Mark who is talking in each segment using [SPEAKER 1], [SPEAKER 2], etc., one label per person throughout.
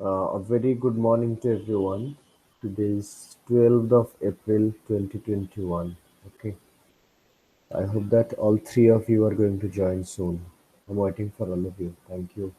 [SPEAKER 1] A very good morning to everyone. Today is 12th of April 2021. Okay, I hope that all three of you are going to join soon. I'm waiting for all of you. Thank you.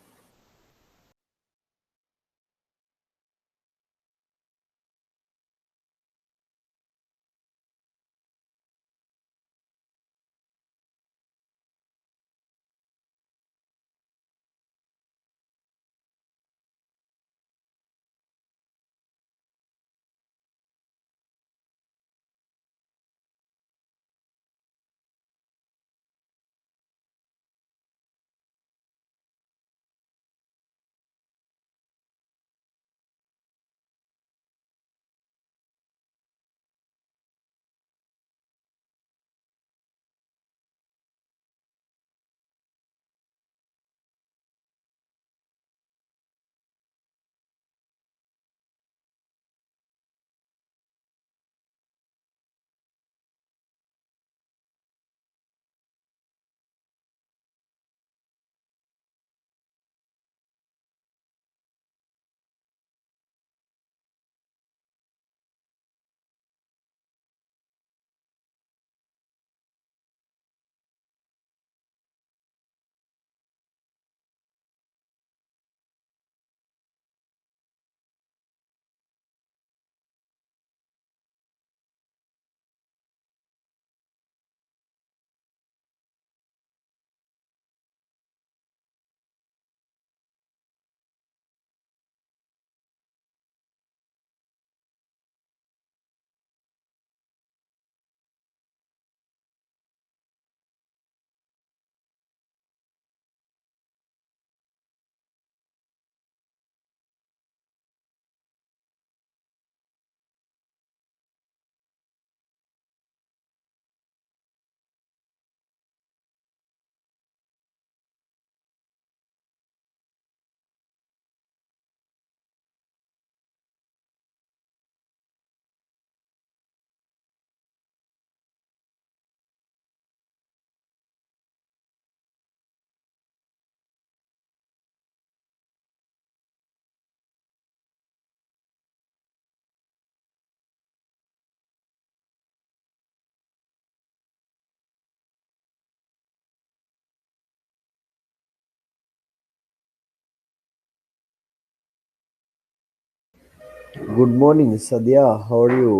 [SPEAKER 1] Good morning, Sadia. How are you?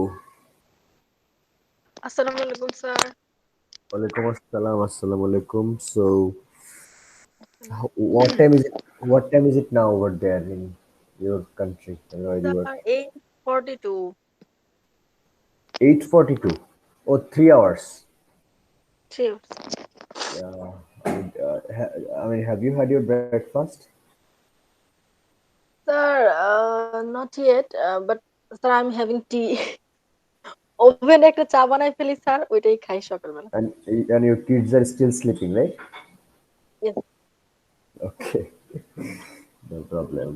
[SPEAKER 2] Assalamu alaikum, sir.
[SPEAKER 1] Walaikum assalam. Assalamu alaikum. So, what time is it? What time is it now over there in your country, where
[SPEAKER 2] Sir,
[SPEAKER 1] you are?
[SPEAKER 2] 8:42.
[SPEAKER 1] 8:42. Oh, 3 hours.
[SPEAKER 2] Chill.
[SPEAKER 1] Yeah. I mean, have you had your breakfast?
[SPEAKER 2] Sir, not yet, but sir, I'm having tea. ওভেনে একটা চা বানাই ফেলি sir, ওইটাই খাই সকালবেলা।
[SPEAKER 1] And your kids are still sleeping, right?
[SPEAKER 2] Yes.
[SPEAKER 1] Okay, no problem.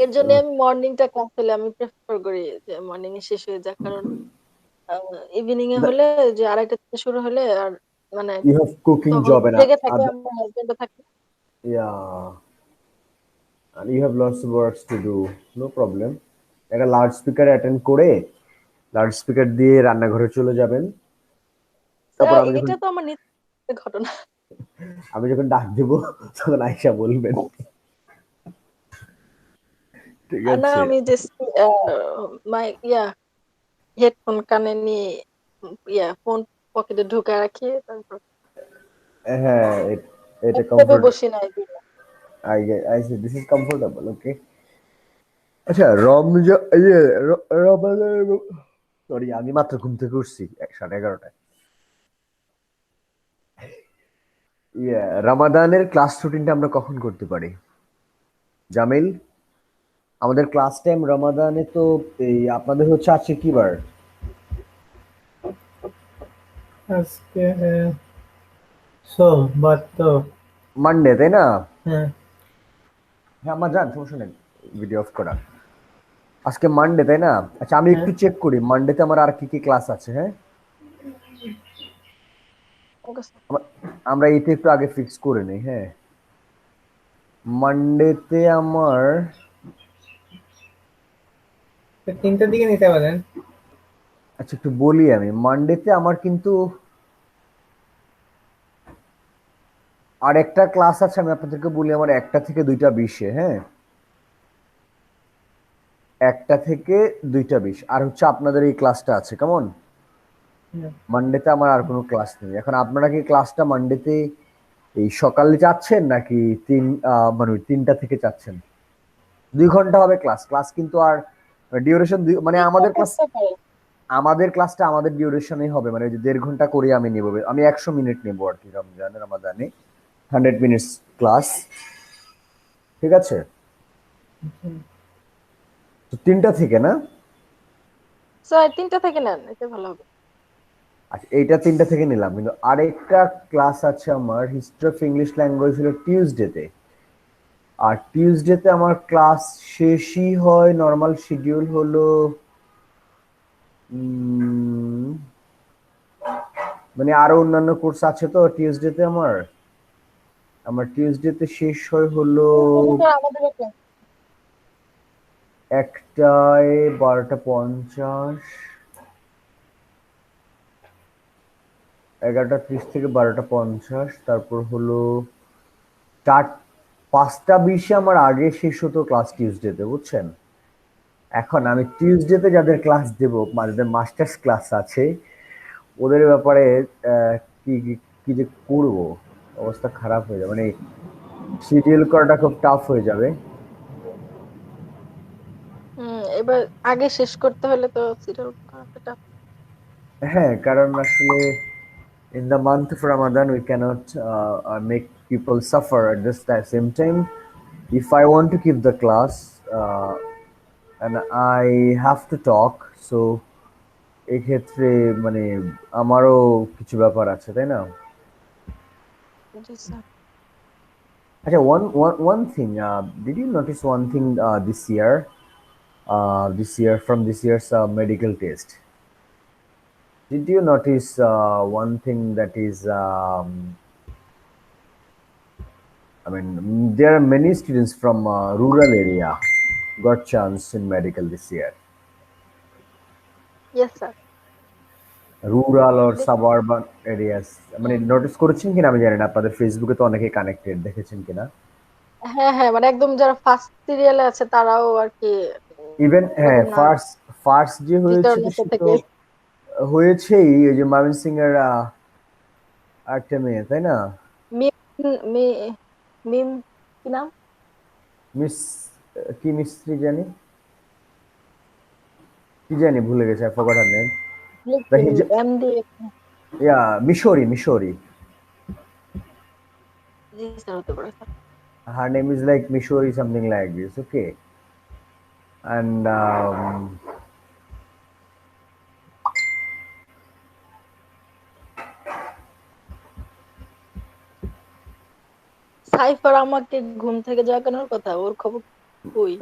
[SPEAKER 2] এর জন্য আমি মর্নিংটা কম খেলে আমি প্রেফার করি যে মর্নিং এ শেষ হয়ে যাক, কারণ ইভিনিং এ
[SPEAKER 1] The,
[SPEAKER 2] হলে যে আড়াইটা থেকে শুরু হলে আর মানে
[SPEAKER 1] you have cooking
[SPEAKER 2] তখন
[SPEAKER 1] job and
[SPEAKER 2] জেগে থাকে,
[SPEAKER 1] other,
[SPEAKER 2] আমার হাজবেন্ডও থাকে।
[SPEAKER 1] yeah, and you have lots of works to do. No problem. একটা লাউড স্পিকার অ্যাটেন্ড করে লাউড স্পিকার দিয়ে রান্নাঘরে চলে যাবেন। তারপর
[SPEAKER 2] স্যার
[SPEAKER 1] আমি যখন
[SPEAKER 2] এটা তো আমার নিত্য ঘটনা।
[SPEAKER 1] আমি যখন ডাক দেব তখন আয়সা বলবেন। ঠিক
[SPEAKER 2] না,
[SPEAKER 1] আছে?
[SPEAKER 2] আমি জাস্ট মাই হেডফোন কানে নিয়ে ফোন পকেটে ঢুকায় রাখি, তারপর
[SPEAKER 1] হ্যাঁ, এটা
[SPEAKER 2] ল্যাপটপে
[SPEAKER 1] কমফোর্ট।
[SPEAKER 2] বসি না এদিকে।
[SPEAKER 1] I say this is comfortable. Okay. আচ্ছা, রমাদানের, সরি, আমি মাত্র ঘুম থেকে উঠছি 11:30টায়। রামাদানের ক্লাস রুটিনটা আমরা কখন করতে পারি? জামিল, আমাদের ক্লাস টাইম রমাদানে তো এই আপনাদের হচ্ছে আছে কি বার?
[SPEAKER 3] আজকে সোমবার তো।
[SPEAKER 1] মানডে, তাই না?
[SPEAKER 3] হ্যাঁ।
[SPEAKER 1] হ্যাঁ, আমার জান, সমস্যা নেই ভিডিও অফ করা। আজকে মানডে, তাই না? আচ্ছা, আমি
[SPEAKER 3] হ্যাঁ।
[SPEAKER 1] একটু চেক করি মানডেতে আমার আর কি কি ক্লাস আছে। হ্যাঁ,
[SPEAKER 2] ওকে স্যার।
[SPEAKER 1] আমরা এইটা একটু আগে ফিক্স করে নেই। হ্যাঁ, মানডেতে আমার
[SPEAKER 3] তো 3টার দিকে নিতে পারেন।
[SPEAKER 1] আচ্ছা একটু বলি, আমি মানডেতে আমার কিন্তু আরেকটা ক্লাস আছে, আমি আপনাদেরকে বলি, আমার 1টা থেকে 2টা 20-এ, হ্যাঁ, 1টা থেকে 2টা 20, আর হচ্ছে আপনাদের এই ক্লাসটা আছে, কেমন?
[SPEAKER 3] হুম,
[SPEAKER 1] মানডেতে আমার আর কোনো ক্লাস নেই। এখন আপনারা কি ক্লাসটা মানডেতে এই সকালে চাচ্ছেন নাকি মানে 3টা থেকে চাচ্ছেন? 2 ঘন্টা হবে ক্লাস। ক্লাস কিন্তু আর ডিউরেশন মানে
[SPEAKER 2] তিনটা
[SPEAKER 1] আমাদের ক্লাস,
[SPEAKER 2] করতে পারেন।
[SPEAKER 1] আমাদের ক্লাসটা আমাদের ডিউরেশনেই হবে, মানে ওই যে 1.5 ঘন্টা করে আমি নেবো, আমি 100 মিনিট নেবো আর কি, রমাদানে 100 মিনিটস ক্লাস, ঠিক আছে?
[SPEAKER 3] হুম,
[SPEAKER 1] তো 3টা থেকে না?
[SPEAKER 2] স্যার 3টা থেকে নেন, এটা ভালো হবে।
[SPEAKER 1] আচ্ছা এইটা 3টা থেকে নিলাম, কিন্তু আরেকটা ক্লাস আছে আমার, হিস্ট্রি অফ ইংলিশ ল্যাঙ্গুয়েজ, হলো টিউসডেতে। আর টিউসডেতে আমার ক্লাস শেষই হয়, নর্মাল শিডিউল হলো উম, মানে আরো অন্যান্য কোর্স আছে তো টিউসডেতে আমার, টিউসডেতে শেষ হয় হলো
[SPEAKER 2] কিন্তু স্যার আমাদেরও ক্লাস।
[SPEAKER 1] 1টায় 12টা 50, 11টা 30 থেকে 12টা 50, তারপর হলো 5টা 20-এ আমার আগে শেষ হতো ক্লাস টিউসডেতে, বুঝছেন? এখন আমি টিউসডেতে যাদের ক্লাস দেব, যাদের মাস্টার্স ক্লাস আছে, ওদের ব্যাপারে আহ, কি কি কি যে করব, অবস্থা খারাপ হয়ে যাবে, মানে শিডিউল করাটা খুব টাফ হয়ে যাবে।
[SPEAKER 2] এবার আগে শেষ করতে হলে তো সিরিয়াল করাটা।
[SPEAKER 1] হ্যাঁ, কারণ আসলে in the month of Ramadan we cannot make people suffer at the same time. If I want to keep the class and I have to talk, so এক্ষেত্রে মানে আমারও কিছু ব্যাপার আছে, তাই না?
[SPEAKER 2] জি স্যার।
[SPEAKER 1] আচ্ছা, one thing, did you notice one thing this year from this year's medical test? Did you notice one thing that is, I mean, there are many students from rural area got chance in medical this year.
[SPEAKER 2] Yes sir.
[SPEAKER 1] Rural or
[SPEAKER 2] দেখি।
[SPEAKER 1] suburban areas, মানে notice করেছেন কিনা আমি জানি না, আপনাদের ফেসবুকে তো অনেকে কানেক্টেড, দেখেছেন কিনা?
[SPEAKER 2] হ্যাঁ হ্যাঁ, মানে একদম যারা ফার্স্ট সিরিয়ালে আছে তারাও আর কি
[SPEAKER 1] ইভেন হ্যাঁ,
[SPEAKER 2] রুনা
[SPEAKER 1] ফার্স্ট ফার্স্ট যে হয়েছে তো
[SPEAKER 2] ডিটারনেসে
[SPEAKER 1] সে তো
[SPEAKER 2] থেকে
[SPEAKER 1] হয়েছেই, ওই যে ময়মনসিং এর একটা মেয়ে, তাই না?
[SPEAKER 2] মিম মি মিম কি নাম
[SPEAKER 1] মিস কি মিস্ত্রি জানি, কি জানি ভুলে গেছে, I forgot her name. The
[SPEAKER 2] লিখছেন এম দিয়ে।
[SPEAKER 1] ইয়া মিশরি,
[SPEAKER 2] জি স্যার, হতে পারে sir.
[SPEAKER 1] her name is like Mishori, something like this, okay? And
[SPEAKER 2] cipher আমাকে ঘুম থেকে জাগানোর কথা, ওর খবর কই?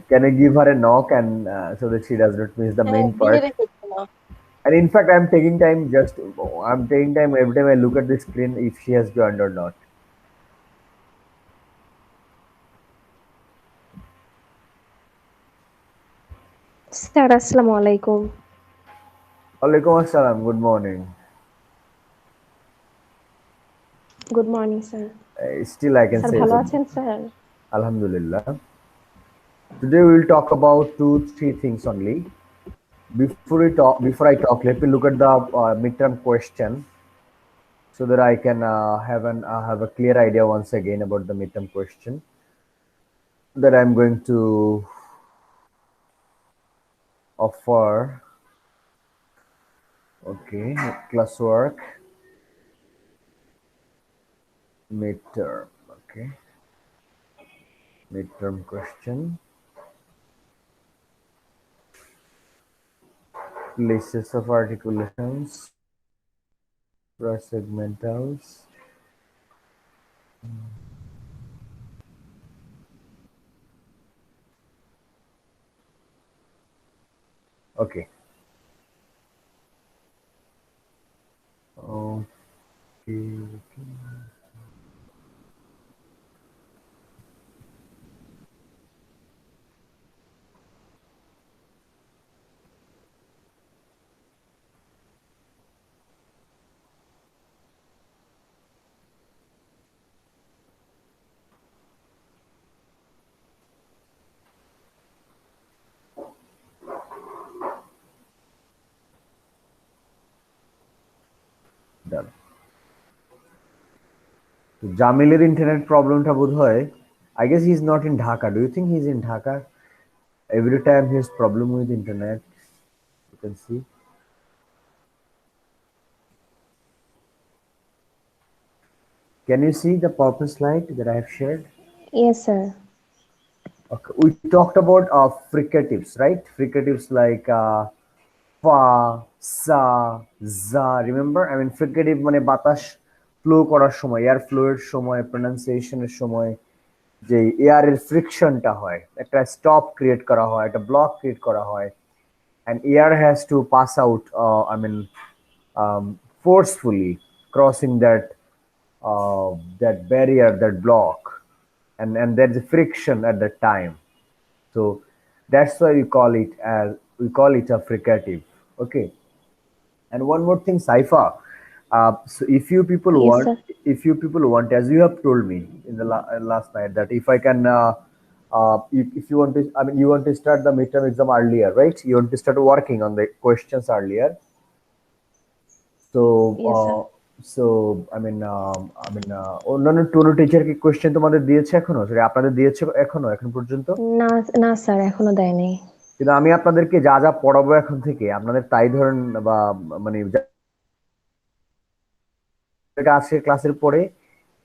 [SPEAKER 1] can I give her a knock and so that she does not miss the
[SPEAKER 2] হ্যাঁ,
[SPEAKER 1] main
[SPEAKER 2] দিয়ে
[SPEAKER 1] part?
[SPEAKER 2] রেখেছিল।
[SPEAKER 1] And in fact, I'm taking time every time I look at the screen if she has joined or not.
[SPEAKER 4] Sir আসসালামু আলাইকুম।
[SPEAKER 1] Alaikum assalam, good morning.
[SPEAKER 4] Good morning sir.
[SPEAKER 1] Still I can
[SPEAKER 4] sir
[SPEAKER 1] say
[SPEAKER 4] ভালো
[SPEAKER 1] good
[SPEAKER 4] আছেন
[SPEAKER 1] morning.
[SPEAKER 4] Sir?
[SPEAKER 1] Alhamdulillah. Today we will talk about two, three things only. Before I talk, let me look at the midterm question so that I can have a clear idea once again about the midterm question that I'm going to offer. Okay, classwork, midterm. Okay, midterm question. Places of articulations, prosegmentals. Okay. Okay. Okay. দাঁড়া। তো জামিলের internet প্রবলেমটা বোধ হয়, I guess he's not in Dhaka. Do you think he's in Dhaka? Every time he has problem with internet, you can see. Can you see the purple slide that I have shared?
[SPEAKER 4] Yes, sir.
[SPEAKER 1] Okay. We talked about fricatives, right? Fricatives like fa, sa, za. Remember? I mean, fricative মানে বাতাস flow করার সময়, air ফ্লোয়ের সময়, প্রনাউন্সিয়েশনের সময় যে এয়ারের ফ্রিকশনটা হয়, একটা stop create করা হয়, একটা ব্লক ক্রিয়েট করা হয়, and air has to pass out. Forcefully crossing that barrier, that block, and there's a friction at that time. So that's why we call it a fricative. Okay. And one more thing, Saifa. So
[SPEAKER 4] Yes, sir.
[SPEAKER 1] if you people want, as you have told me in the last night, that if I can, if you want to, I mean, you want to start the midterm exam earlier, right? You want to start working on the questions earlier. So,
[SPEAKER 4] Yes, sir.
[SPEAKER 1] অন্যান্য টোনো teacher কি question তোমাদের দিয়েছে এখনো? Sorry, আপনাদের দিয়েছে এখনো এখন পর্যন্ত?
[SPEAKER 4] না, না স্যার, এখনো দেয় নাই।
[SPEAKER 1] কিন্তু আমি আপনাদেরকে যা যা পড়াবো এখন থেকে আপনাদের তাই ধরেন, বা মানে আজকের ক্লাসের পরে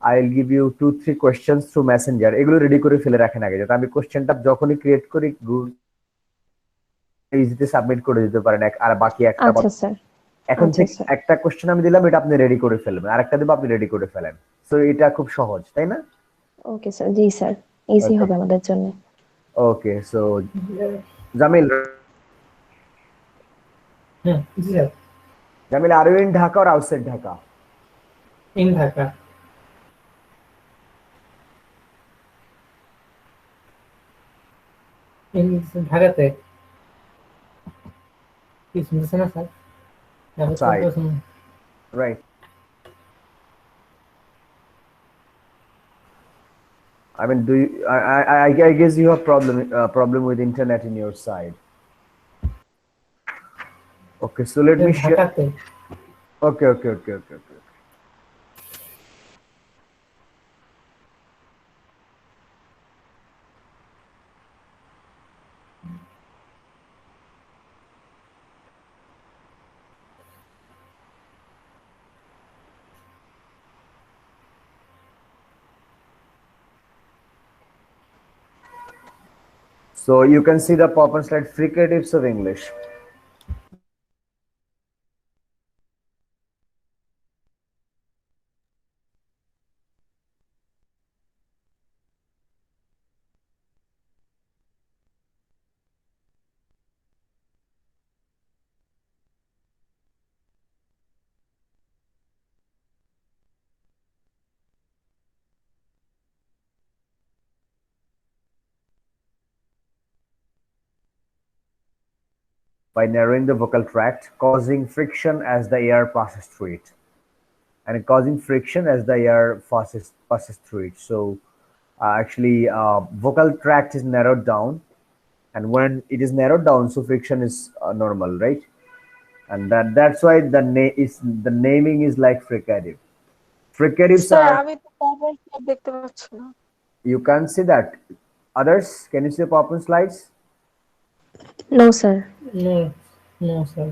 [SPEAKER 1] I will give you 2-3 questions through messenger, এগুলো রেডি করে ফেলে রাখেন আগে, যাতে আমি কোশ্চেনটা যখনই ক্রিয়েট করি ইজিতে সাবমিট করে দিতে পারেন। আর বাকি একটা
[SPEAKER 4] আচ্ছা স্যার।
[SPEAKER 1] এখন
[SPEAKER 4] আচ্ছা
[SPEAKER 1] থেকে
[SPEAKER 4] স্যার।
[SPEAKER 1] একটা কোশ্চেন আমি দিলাম, এটা আপনি রেডি করে ফেলবেন, আরেকটা দেবো আপনি রেডি করে ফেলেন। সো এটা খুব সহজ, তাই না?
[SPEAKER 4] Okay sir. জি স্যার, ইজি
[SPEAKER 1] ওকে,
[SPEAKER 4] হবে আমাদের জন্য।
[SPEAKER 1] ওকে। সো জামিল,
[SPEAKER 3] জি sir.
[SPEAKER 1] Jamil, are you in Dhaka or outside Dhaka?
[SPEAKER 3] In Dhaka. In ঢাকাতে। কি শুনতেছে না sir?
[SPEAKER 1] Outside, right. I mean, do you, I guess you have problem with internet in your side. Okay, so let me share.
[SPEAKER 3] ঢাকাতে।
[SPEAKER 1] Okay. So you can see the pop-up slide, fricatives of English. By narrowing the vocal tract, causing friction as the air passes through it. And causing friction as the air passes through it. So actually, vocal tract is narrowed down, and when it is narrowed down, so friction is normal, right? And that's why the naming is like fricative. Fricatives
[SPEAKER 2] sir
[SPEAKER 1] are,
[SPEAKER 2] আমি তো পরপর সব দেখতে পাচ্ছি না।
[SPEAKER 1] you can see that. Others, can you see the PowerPoint slides?
[SPEAKER 4] No sir.
[SPEAKER 3] No, no sir.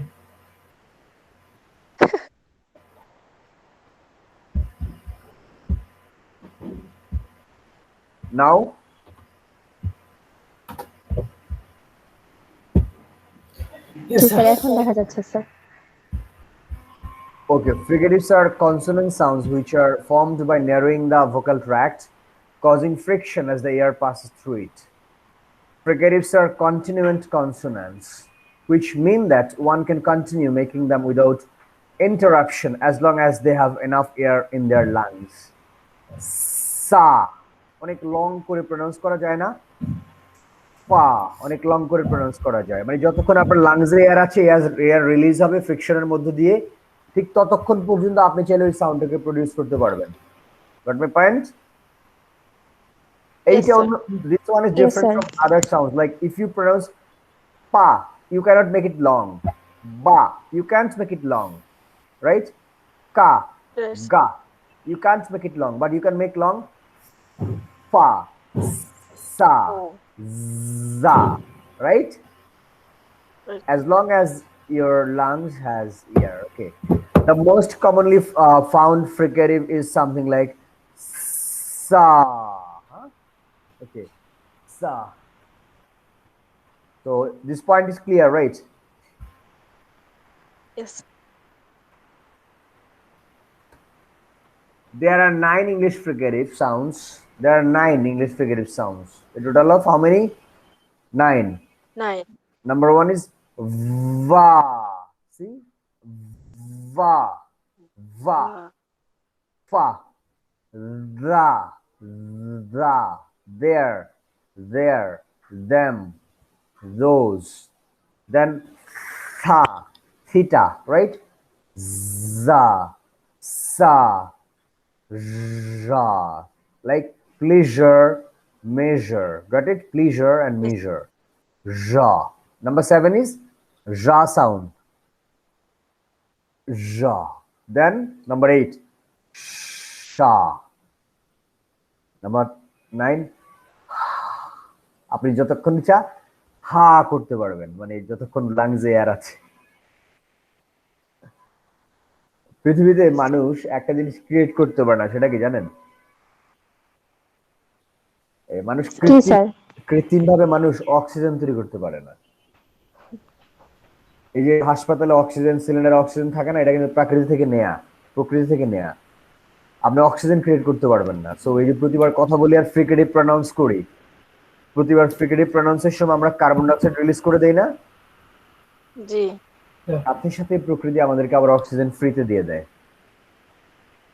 [SPEAKER 1] Now,
[SPEAKER 3] yes
[SPEAKER 4] ji
[SPEAKER 3] sir.
[SPEAKER 4] Sir, এখন দেখা যাচ্ছে sir.
[SPEAKER 1] okay, fricatives are consonant sounds which are formed by narrowing the vocal tract, causing friction as the air passes through it. Fricatives are continuant consonants, which mean that one can continue making them without interruption as long as they have enough air in their lungs. Sa অনেক long করে pronounce করা যায় না, ফা অনেক long করে pronounce করা যায়, মানে যতক্ষণ আপনার লাংসে এয়ার আছে, এয়ার রিলিজ হবে ফ্রিকশনের মধ্য দিয়ে, ঠিক ততক্ষণ পর্যন্ত আপনি চাইলে ওই সাউন্ডটাকে প্রডিউস করতে পারবেন। Got my point?
[SPEAKER 2] ইয়েস
[SPEAKER 1] এইটা
[SPEAKER 2] স্যার।
[SPEAKER 1] অন্য, this one is
[SPEAKER 4] yes
[SPEAKER 1] different
[SPEAKER 4] sir.
[SPEAKER 1] from other sounds. Like if you pronounce pa, you cannot make it long. Ba, you can't make it long, right? ka,
[SPEAKER 2] Yes.
[SPEAKER 1] ga. You can't make it long, but you can make long fa, sa,
[SPEAKER 2] Oh,
[SPEAKER 1] za, right?
[SPEAKER 2] right.
[SPEAKER 1] As long as your lungs has air. Okay. The most commonly found fricative is something like sa. Huh? Okay, sa. So this point is clear, right?
[SPEAKER 2] Yes.
[SPEAKER 1] There are 9 English fricative sounds. There are 9 English fricative sounds. A total of how many? 9.
[SPEAKER 2] 9.
[SPEAKER 1] Number one is va. See? Va. Va.
[SPEAKER 2] Wow.
[SPEAKER 1] Fa. Ra. Ra. There. There. Them. Those. Then tha. Theta. Right? Za. Sa. Ja. Like pleasure, measure. Got it? Pleasure and
[SPEAKER 2] Yes.
[SPEAKER 1] measure. Ja. Number 7 is ja sound. Ja. Then number 8, sha. Number 9, আপনি যতক্ষণ ইচ্ছা হা করতে পারবেন, মানে যতক্ষণ লাংসে air আছে। পৃথিবীতে মানুষ একটা জিনিস ক্রিয়েট করতে পারে না, সেটা কি জানেন? মানুষ
[SPEAKER 4] কি স্যার?
[SPEAKER 1] কৃত্রিম ভাবে মানুষ অক্সিজেন তৈরি করতে পারে না। এই যে হাসপাতালে অক্সিজেন সিলিন্ডার অক্সিজেন থাকে না, এটা কিন্তু প্রকৃতি থেকে নেয়া, প্রকৃতি থেকে নেয়া। আপনি অক্সিজেন ক্রিয়েট করতে পারবেন না। সো এই যে প্রতিবার কথা বলি আর ফ্রিকেটিভ প্রনাউন্স করি, প্রতিবার ফ্রিকেটিভ প্রনাউন্সের সময় আমরা কার্বন ডাইঅক্সাইড রিলিজ করে দেই না?
[SPEAKER 2] জি।
[SPEAKER 1] আপনি সাথে প্রকৃতি আমাদেরকে আবার অক্সিজেন ফ্রিতে দিয়ে দেয়।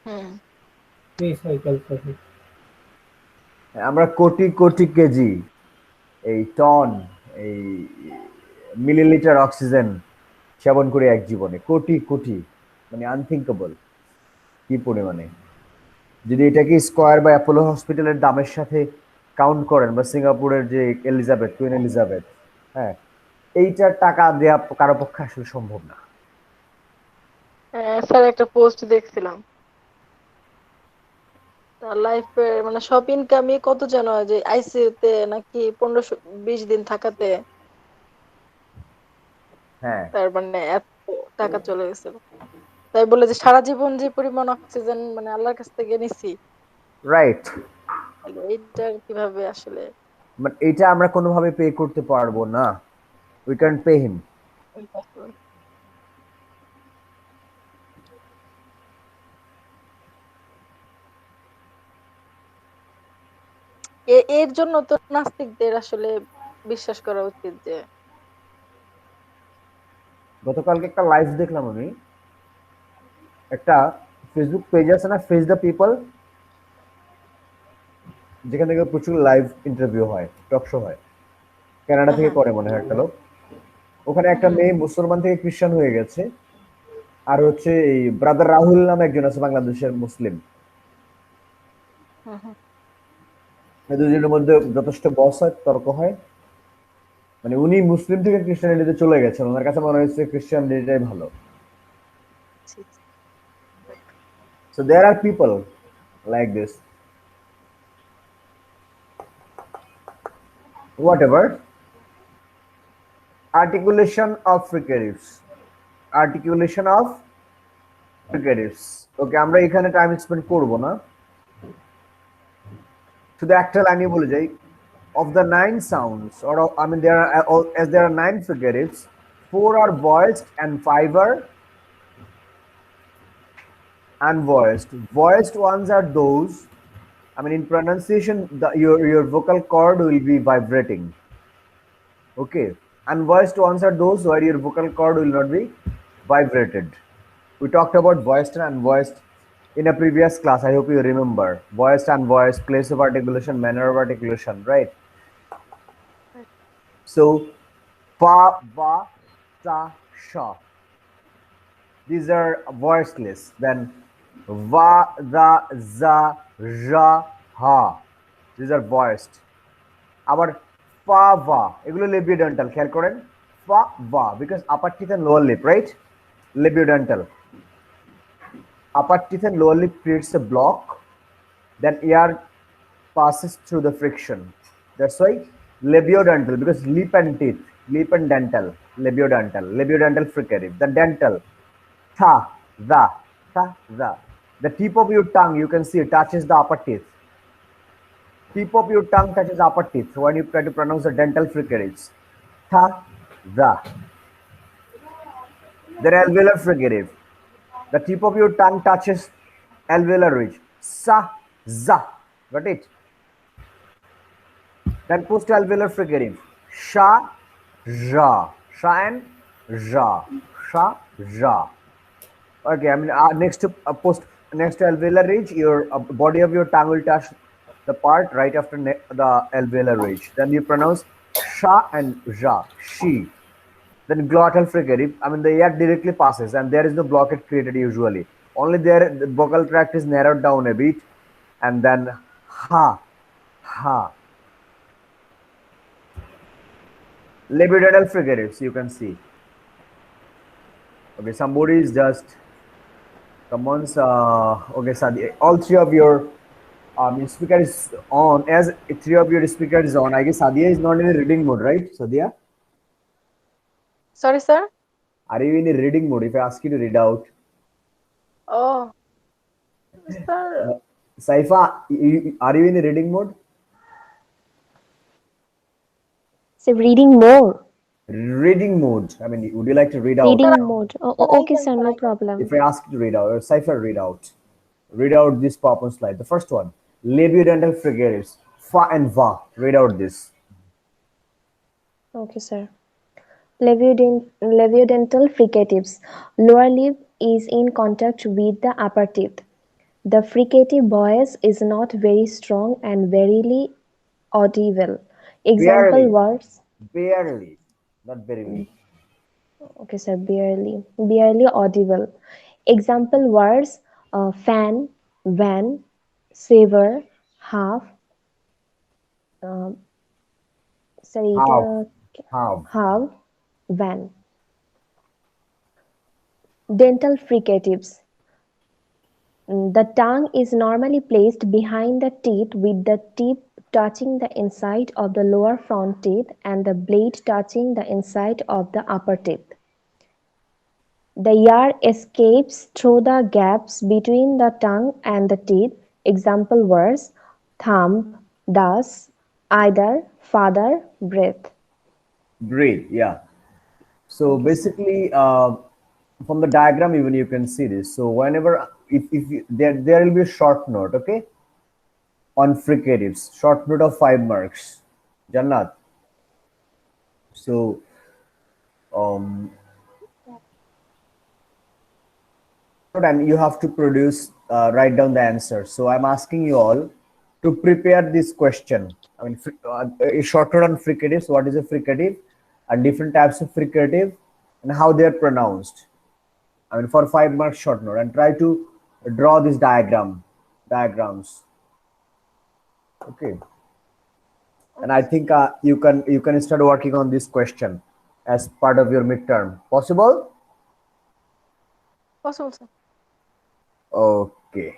[SPEAKER 2] হুম।
[SPEAKER 3] Recycle process.
[SPEAKER 1] আমরা কোটি কোটি কেজি, এই টন, এই মিলিলিটার অক্সিজেন সেবন করি এক জীবনে, কোটি কোটি, মানে আনথিঙ্কেবল কি পরিমাণে। যদি এটাকে স্কয়ার বা অ্যাপোলো হসপিটালের দামের সাথে কাউন্ট করেন, বা সিঙ্গাপুরের যে এলিজাবেথ, কুইন এলিজাবেথ, হ্যাঁ, এইটার টাকা দেয়া কারো পক্ষে আসলে সম্ভব না।
[SPEAKER 2] স্যার একটা পোস্ট দেখছিলাম, তার লাইফে মানে সব ইনকামই কত যেন, যে আইসিইউ তে নাকি 15-20 দিন থাকাতে
[SPEAKER 1] হ্যাঁ,
[SPEAKER 2] তার মানে এত টাকা চলে গেছিল। তাই বলে যে সারা জীবন যে পরিমাণ অক্সিজেন মানে আল্লাহর কাছ থেকে নিছি,
[SPEAKER 1] রাইট।
[SPEAKER 2] তাহলে এইটার কিভাবে আসলে
[SPEAKER 1] বাট এটা আমরা কোনোভাবে পে করতে পারবো না। We can pay him.
[SPEAKER 2] impossible? এর জন্য তো নাস্তিকদের আসলে বিশ্বাস করা উচিত যে
[SPEAKER 1] গতকালকে একটা লাইভ দেখলাম আমি, একটা ফেসবুক পেজ আছে না, ফেস দ্য পিপল, যেখান থেকে প্রচুর লাইভ ইন্টারভিউ হয়, টক শো হয়, কানাডা
[SPEAKER 2] হ্যাঁ
[SPEAKER 1] থেকে
[SPEAKER 2] হ্যাঁ
[SPEAKER 1] করে মনে হয় একটা লোক। ওখানে একটা
[SPEAKER 2] হুম
[SPEAKER 1] মেয়ে মুসলমান থেকে খ্রিস্টান হয়ে গেছে, আর হচ্ছে এই ব্রাদার রাহুল নামে একজন আছে বাংলাদেশের মুসলিম।
[SPEAKER 2] হুম হুম।
[SPEAKER 1] এই দুজনের মধ্যে যথেষ্ট বস হয়, তর্ক হয়। মানে উনি মুসলিম থেকে খ্রিস্টানিটিতে চলে গেছেন, ওনার কাছে মনে হয়েছে খ্রিস্টানিটিটাই ভালো।
[SPEAKER 2] জি, জি।
[SPEAKER 1] So there are people like this. Whatever. Articulation of fricatives. Articulation of fricatives. Okay, আমরা এখানে টাইম স্পেন্ড করব না, শুধু একটা লাইনে বলে যাই। Of the 9 sounds, or I mean, as there are 9 fricatives, 4 are voiced and 5 are unvoiced. Voiced ones are those, I mean, in pronunciation, your vocal cord will be vibrating. Okay. Unvoiced ones are those where your vocal cord will not be vibrated. We talked about voiced and unvoiced in a previous class. I hope you remember. Voiced, unvoiced, place of articulation, manner of articulation, right?
[SPEAKER 2] Right.
[SPEAKER 1] So, fa, va, sa, sha. These are voiceless. Then va, da, za, ja, ha. These are voiced. আবার ফা ভা, এগুলো লেবিওডেন্টাল, খেয়াল করেন। ফা ভা, because upper teeth and lower lip, right? Labiodental. Upper teeth and lower lip creates a block, then air passes through the friction. That's why labiodental, because lip and dental, labiodental fricative. The dental, tha, the, tha, the. The tip of your tongue, you can see it touches the upper teeth. Tip of your tongue touches upper teeth when you try to pronounce the dental fricatives. Tha, the. Then alveolar fricative. The tip of your tongue touches alveolar ridge. Sa, za. Got it? Then post-alveolar fricative. Sha, ja. Sha and ja. Sha, ja. Okay, I mean next to alveolar ridge, your body of your tongue will touch the part right after the alveolar ridge. Then you pronounce sha and ja. She. Then glottal fricative. I mean the air directly passes and there is no blockage created usually. Only there the vocal tract is narrowed down a bit, and then ha, ha. Labiodental fricatives you can see. Okay, somebody is just someone's okay, Sadi. All three of your speaker is on. As three of your speaker is on, I guess Sadia is not in a reading mode, right? Sadia,
[SPEAKER 2] Sorry, sir.
[SPEAKER 1] are you in a reading mode? If I ask you to read out,
[SPEAKER 2] Oh, sir.
[SPEAKER 1] Saifa, are you in a reading mode?
[SPEAKER 4] So reading more.
[SPEAKER 1] Reading mode. I mean, would you like to read out?
[SPEAKER 2] Sir,
[SPEAKER 4] Reading mode.
[SPEAKER 2] I
[SPEAKER 4] Okay,
[SPEAKER 2] can,
[SPEAKER 4] sir,
[SPEAKER 2] sir.
[SPEAKER 4] no
[SPEAKER 2] I can.
[SPEAKER 4] problem.
[SPEAKER 1] If I ask you to read out, or Saifa read out this pop-on slide. The first one, labiodental frigatives, fa and va. Read out this.
[SPEAKER 4] Okay, sir. Labiodental fricatives. Lower lip is in contact with the upper teeth. The fricative voice is not very strong and barely audible. Example
[SPEAKER 1] Barely,
[SPEAKER 4] words.
[SPEAKER 1] barely, not barely.
[SPEAKER 4] Okay, sir, barely audible. Example words: fan, van, saver, half. Uh, sorry, এটা
[SPEAKER 1] Have, have.
[SPEAKER 4] have, van. Dental fricatives. The tongue is normally placed behind the teeth with the tip touching the inside of the lower front teeth and the blade touching the inside of the upper teeth. The air escapes through the gaps between the tongue and the teeth. Example words: thumb, thus, either, father, breath.
[SPEAKER 1] Breathe, yeah. So
[SPEAKER 4] Okay, sir.
[SPEAKER 1] basically, from the diagram, even you can see this. So whenever, if you, there will be a short note, okay, on fricatives, short note of 5 marks. Jannat. So um, and you have to produce, write down the answer. So I'm asking you all to prepare this question. I mean, a short note on fricatives. What is a fricative, and different types of fricative, and how they are pronounced. I mean, for 5 marks short note, and try to draw this diagrams. Okay, and I
[SPEAKER 2] Okay, sir.
[SPEAKER 1] think you can start working on this question as part of your midterm. Possible?
[SPEAKER 2] Possible, sir.
[SPEAKER 1] Okay.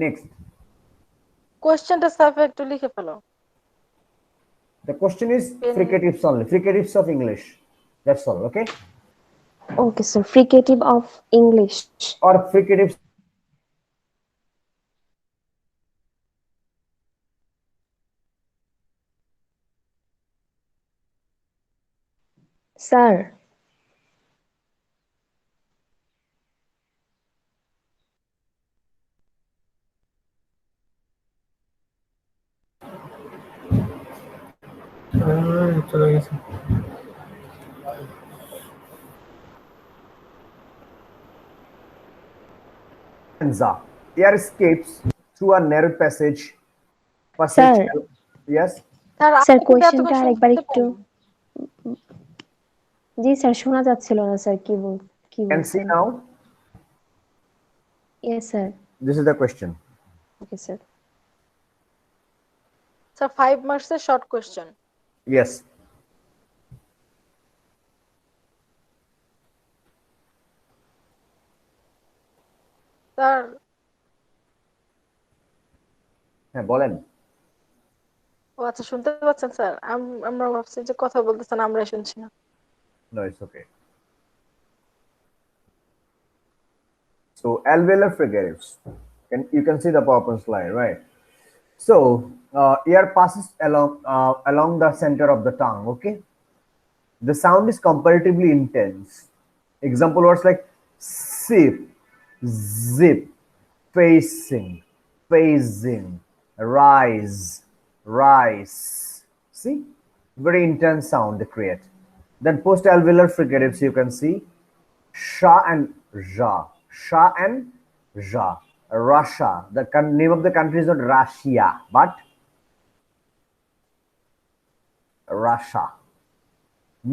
[SPEAKER 1] Next,
[SPEAKER 2] কোয়েশ্চেনটা sir একটু লিখে ফেলো
[SPEAKER 1] the question is
[SPEAKER 2] pen
[SPEAKER 1] fricatives only, fricatives of English. That's all. Okay,
[SPEAKER 4] Okay, sir. Fricative of English.
[SPEAKER 1] or fricatives.
[SPEAKER 4] Sir.
[SPEAKER 3] চলে গেছে
[SPEAKER 1] Stanza. Air escapes through a narrow passage. Passage.
[SPEAKER 4] Sir.
[SPEAKER 1] Yes.
[SPEAKER 2] Sir
[SPEAKER 4] sir
[SPEAKER 2] আমি কিন্তু
[SPEAKER 4] কোয়েশ্চেনটা
[SPEAKER 2] এতক্ষণ
[SPEAKER 4] আরেকবার
[SPEAKER 2] শুনতে
[SPEAKER 4] একটু
[SPEAKER 2] পাইনি
[SPEAKER 4] জি স্যার শোনা যাচ্ছিল না স্যার কি
[SPEAKER 1] Can see
[SPEAKER 4] বলছেন
[SPEAKER 1] now.
[SPEAKER 4] Yes sir
[SPEAKER 1] This is the question.
[SPEAKER 4] Okay sir
[SPEAKER 2] sir 5 মার্কসের শর্ট কোয়েশ্চেন
[SPEAKER 1] Yes.
[SPEAKER 2] স্যার,
[SPEAKER 1] হ্যাঁ বলেন।
[SPEAKER 2] ও আচ্ছা, শুনতে পাচ্ছেন স্যার? আমরা ভাবছি যে কথা বলতেছেন, আমরাই শুনছি না।
[SPEAKER 1] No, it's okay. So alveolar frigatives. You can see the purple slide, right? So air passes along the center of the tongue. Okay, the sound is comparatively intense. Example words like sip, zip, pacing, pacing, rise, rice. See, very intense sound they create. Then post-alveolar fricatives you can see sha and ja, sha and ja. Russia. The name of the country is not Russia, but Russia.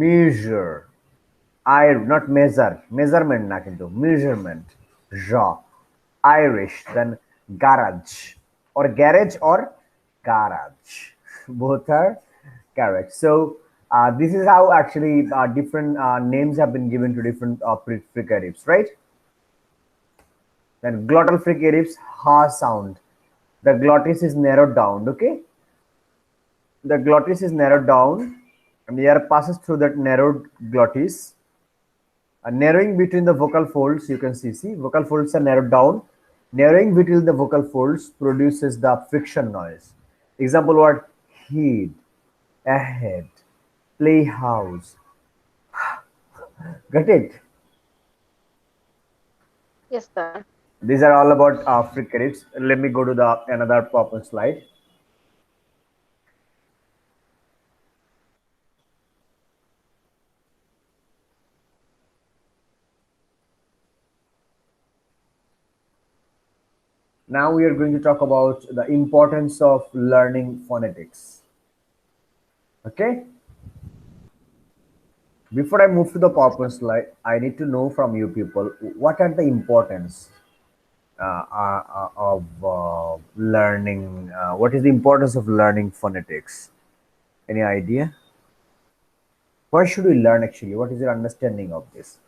[SPEAKER 1] Measure. I not measure, measurement na kintu, measurement. Ja. Irish, then garage or garage. Both are correct. So this is how actually different names have been given to different fricatives, right? Then glottal fricatives, ha sound. The glottis is narrowed down. Okay, the glottis is narrowed down, and the air passes through that narrowed glottis. Narrowing between the vocal folds, you can see vocal folds are narrowed down. Narrowing between the vocal folds produces the friction noise. Example word heed, ahead, playhouse. Got it?
[SPEAKER 2] Yes, sir.
[SPEAKER 1] These are all about fricatives. Let me go to the another proper slide. Now we are going to talk about the importance of learning phonetics. Okay. Before I move to the
[SPEAKER 2] Yes, sir.
[SPEAKER 1] PowerPoint slide, I need to know from you people what are the importance of learning. What is the importance of learning phonetics? Any idea? Why should we learn actually? What is your understanding of this?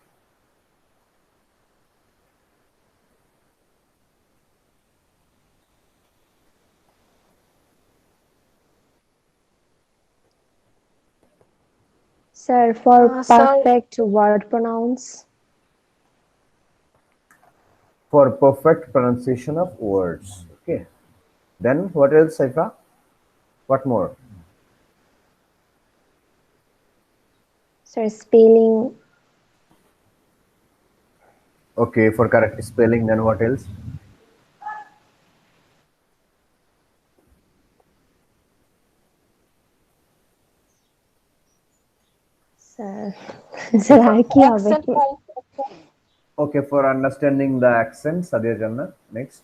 [SPEAKER 4] Sir, for
[SPEAKER 2] Sir,
[SPEAKER 4] perfect word pronounce.
[SPEAKER 1] For perfect pronunciation of words. Okay. Then what else, Saifa? What more?
[SPEAKER 4] Sir, spelling.
[SPEAKER 1] Okay, for correct spelling. Then what else?
[SPEAKER 4] Sir, sir,
[SPEAKER 1] Saifa?
[SPEAKER 4] আর কি হবে?
[SPEAKER 2] accent fine.
[SPEAKER 1] Okay, for understanding the accent, Sadia Janna. Next.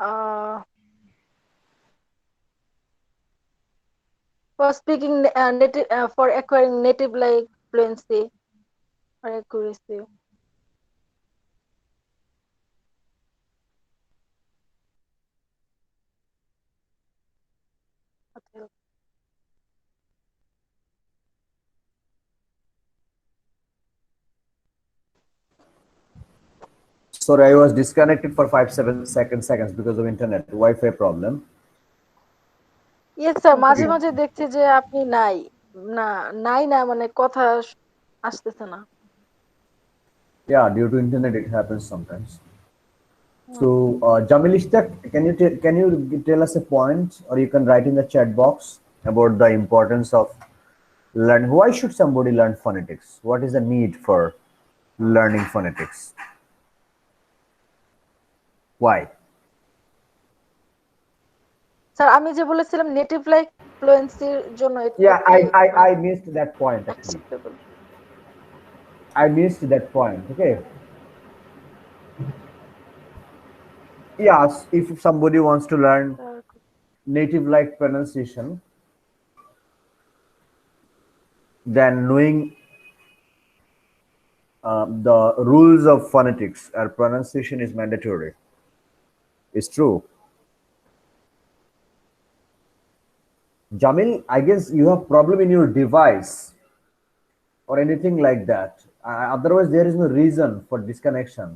[SPEAKER 2] Uh, for speaking native, for acquiring native like fluency or accuracy. Okay.
[SPEAKER 1] Sorry, I was disconnected for 5 7 seconds because of internet Wi-Fi problem.
[SPEAKER 2] Yes, sir. মাঝে
[SPEAKER 1] Okay.
[SPEAKER 2] মাঝে দেখছি যে আপনি নাই, না, নাই না মানে কথা আসতেছে না।
[SPEAKER 1] Yeah, due to internet it happens sometimes.
[SPEAKER 2] Hmm.
[SPEAKER 1] So, Jamil Ishtak, can you tell us a point, or you can write in the chat box about the importance of learn? Why should somebody learn phonetics? What is the need for learning phonetics? Why?
[SPEAKER 2] Sir, আমি যে বলেছিলাম native like ফ্লুয়েন্সির জন্য
[SPEAKER 1] Yeah,
[SPEAKER 2] এটাই মানে
[SPEAKER 1] I missed that point actually.
[SPEAKER 2] acceptable.
[SPEAKER 1] I missed that point. Okay. Yes, if somebody wants to learn native like pronunciation, then knowing the rules of phonetics or pronunciation is mandatory. It's true. Jamil, I guess you have problem in your device. or anything like that. Otherwise, there is no reason for disconnection.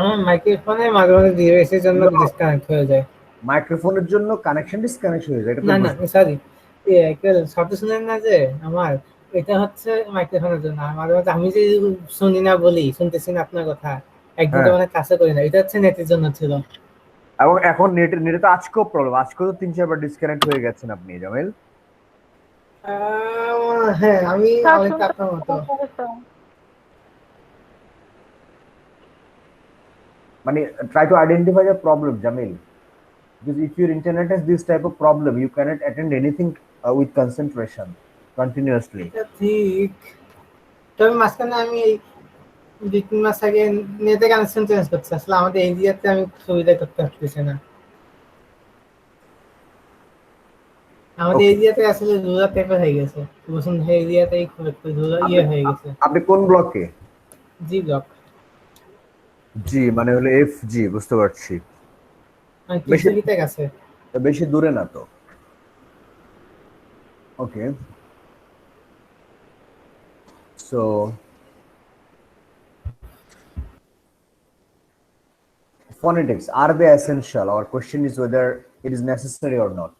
[SPEAKER 3] আমার মাইক্রোফোনে মাঝে মাঝে ডিভাইসের জন্য
[SPEAKER 1] No,
[SPEAKER 3] disconnect হয়ে যায়।
[SPEAKER 1] মাইক্রোফোনের জন্য connection disconnection হয়ে যায়, এটা তো
[SPEAKER 3] না না
[SPEAKER 1] বুঝতে।
[SPEAKER 3] সরি, একটা শব্দ শুনেন না যে আমার, এটা হচ্ছে মাইক্রোফোনের জন্য। আর মাঝে মাঝে আমি যে শুনি না বলি, শুনতেছি না আপনার কথা, একদম তো
[SPEAKER 1] হ্যাঁ,
[SPEAKER 3] মানে কাছে করি না, এটা হচ্ছে নেটের জন্য ছিল।
[SPEAKER 1] এবং এখন নেটে তো আজকেও প্রবলেম, আজকেও তো 3-4 বার ডিসকানেক্ট হয়ে গেছেন আপনি জামিল।
[SPEAKER 3] হ্যাঁ, আমি
[SPEAKER 2] স্যার
[SPEAKER 3] অনেকটা
[SPEAKER 2] শুনতে
[SPEAKER 3] আপনার মতো।
[SPEAKER 2] পাচ্ছেন স্যার?
[SPEAKER 1] মানে try to identify the problem, Jamil, because if your internet has this type of problem, you cannot attend anything with concentration continuously.
[SPEAKER 3] এটা ঠিক, তবে মাঝখানে আমি এই 2-3 মাস আগে নেটে কানেকশন চেঞ্জ করছি। আসলে আমাদের এরিয়াতে আমি সুবিধা করতে পারতেছি না। আমাদের
[SPEAKER 1] Okay,
[SPEAKER 3] এরিয়াতে আসলে রুরাল টাইপের হয়ে গেছে, বসুন্ধরা এরিয়াতেই খুব একটু রুরাল
[SPEAKER 1] আপনি
[SPEAKER 3] হয়ে গেছে।
[SPEAKER 1] আপনি কোন ব্লকে?
[SPEAKER 3] জি ব্লক।
[SPEAKER 1] জি মানে হলো FG, বুঝতে পারছি।
[SPEAKER 3] মানে
[SPEAKER 1] বেশি
[SPEAKER 3] কৃষ্ণগীতের কাছে।
[SPEAKER 1] বেশি দূরে না তো। ওকে, so phonetics, are they essential? Our question is whether it is necessary or not.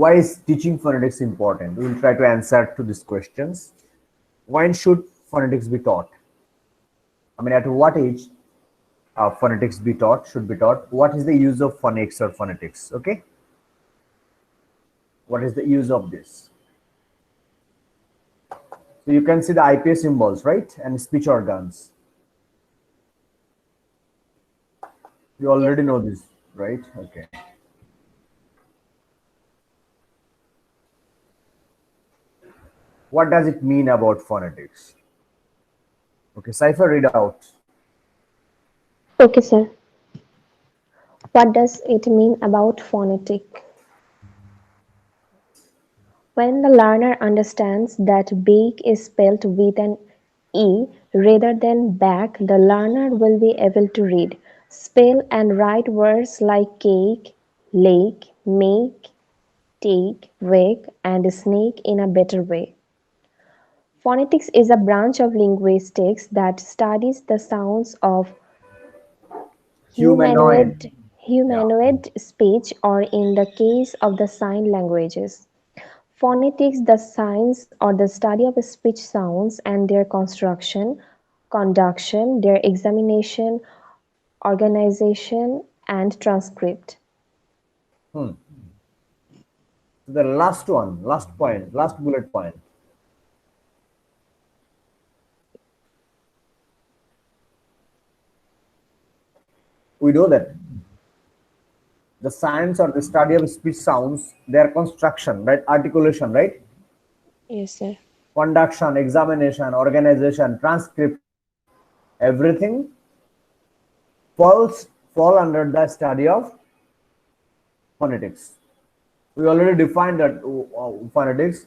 [SPEAKER 1] Why is teaching phonetics important? We will try to answer to these questions. When should phonetics be taught? I mean, at what age phonetics be taught, should be taught? What is the use of phonics or phonetics? Okay, what is the use of this? So you can see the IPS symbols, right, and speech organs. You
[SPEAKER 2] Yes,
[SPEAKER 1] already
[SPEAKER 2] sir.
[SPEAKER 1] know this, right? Okay. What does it mean about phonetics? Okay, Cypher, read out.
[SPEAKER 4] Okay, sir. What does it mean about phonetic? When the learner understands that bake is spelled with an E rather than back, the learner will be able to read, spell, and write words like cake, lake, make, take, wake, and snake in a better way. Phonetics is a branch of linguistics that studies the sounds of
[SPEAKER 1] Humanoid.
[SPEAKER 4] humanoid
[SPEAKER 1] Yeah.
[SPEAKER 4] humanoid speech, or in the case of the sign languages. Phonetics, the science or the study of speech sounds and their construction, conduction, their examination, organization, and transcript.
[SPEAKER 1] Hmm. So the last one, last point, last bullet point. We know that the science or the study of speech sounds, their construction, right? Articulation, right?
[SPEAKER 4] Yes, sir.
[SPEAKER 1] Conduction, examination, organization, transcript, everything fall under the study of phonetics. We already defined that phonetics,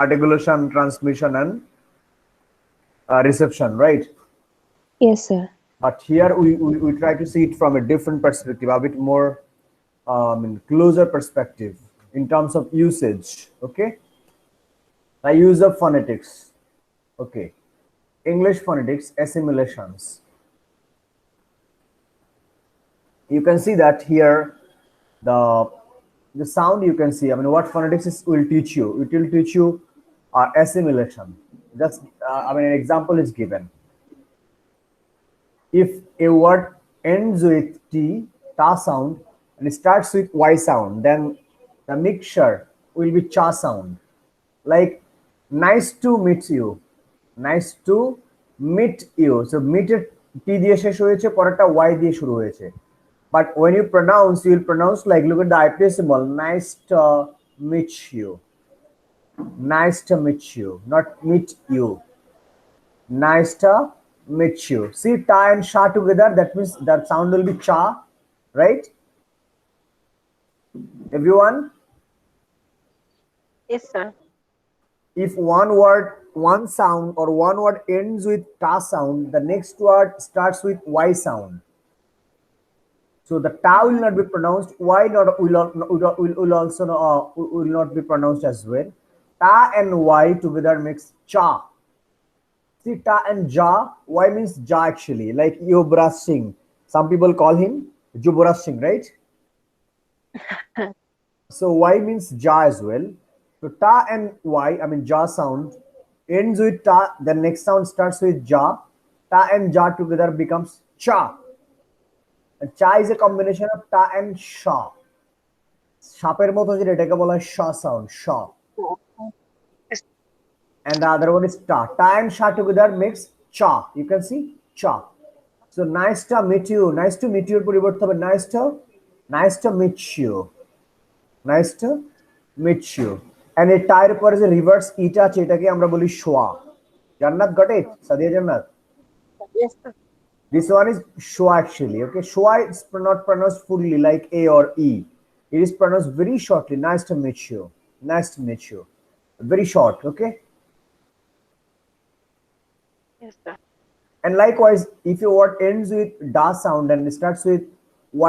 [SPEAKER 1] articulation, transmission, and reception, right?
[SPEAKER 4] Yes, sir.
[SPEAKER 1] But here we try to see it from a different perspective, a bit more closer perspective in terms of usage. Okay, the use of phonetics. Okay, English phonetics assimilations. You can see that here the the sound you can see. I mean, what phonetics will teach you. It will teach you assimilation. Just I mean, an example is given. If a word ends with T, ta sound, and starts with Y sound, then the mixture will be cha sound. Like nice to meet you, nice to meet you. So meet it T দিয়ে শেষ হয়েছে, পরেরটা Y দিয়ে শুরু হয়েছে. But when you pronounce, you will pronounce like, look at the IPS symbol, nice to meet you, nice to meet you, not meet you. Nice to meet you. See ta and sha together, that means that sound will be cha, right? Everyone?
[SPEAKER 2] Yes, sir.
[SPEAKER 1] If one sound or one word ends with ta sound, the next word starts with y sound. So the ta will not be pronounced. Y not will also will not be pronounced as well. Ta and y together makes cha. See, ta and ja. Y means ja actually, like Yuvraj Singh. Some people call him Yuvraj Singh, right? So y means ja as well. So ta and y, I mean ja sound ends with ta. The next sound starts with ja. Ta and ja together becomes cha. And cha is a combination of ta and sha. সাপের মতো যেটা এটাকে বলা হয় শ sound শ, and the other one is ta. Ta and sha together makes cha. You can see cha. So nice to meet you. Nice to meet you পরিবর্তে হবে nice to meet you. Nice to meet you. And এই টায়ের পরে যে reverse ইটা আছে এটাকে আমরা বলি শোয়া। জান্নাত got it? সাদিয়া জান্নাত?
[SPEAKER 2] Yes, sir.
[SPEAKER 1] This one is Shwa actually. Okay, Shwa is not pronounced fully like A or E. It is pronounced very shortly. Nice to meet you. Nice to meet you. Very short. Okay.
[SPEAKER 2] Yes, sir.
[SPEAKER 1] And likewise, if your word ends with da sound and starts with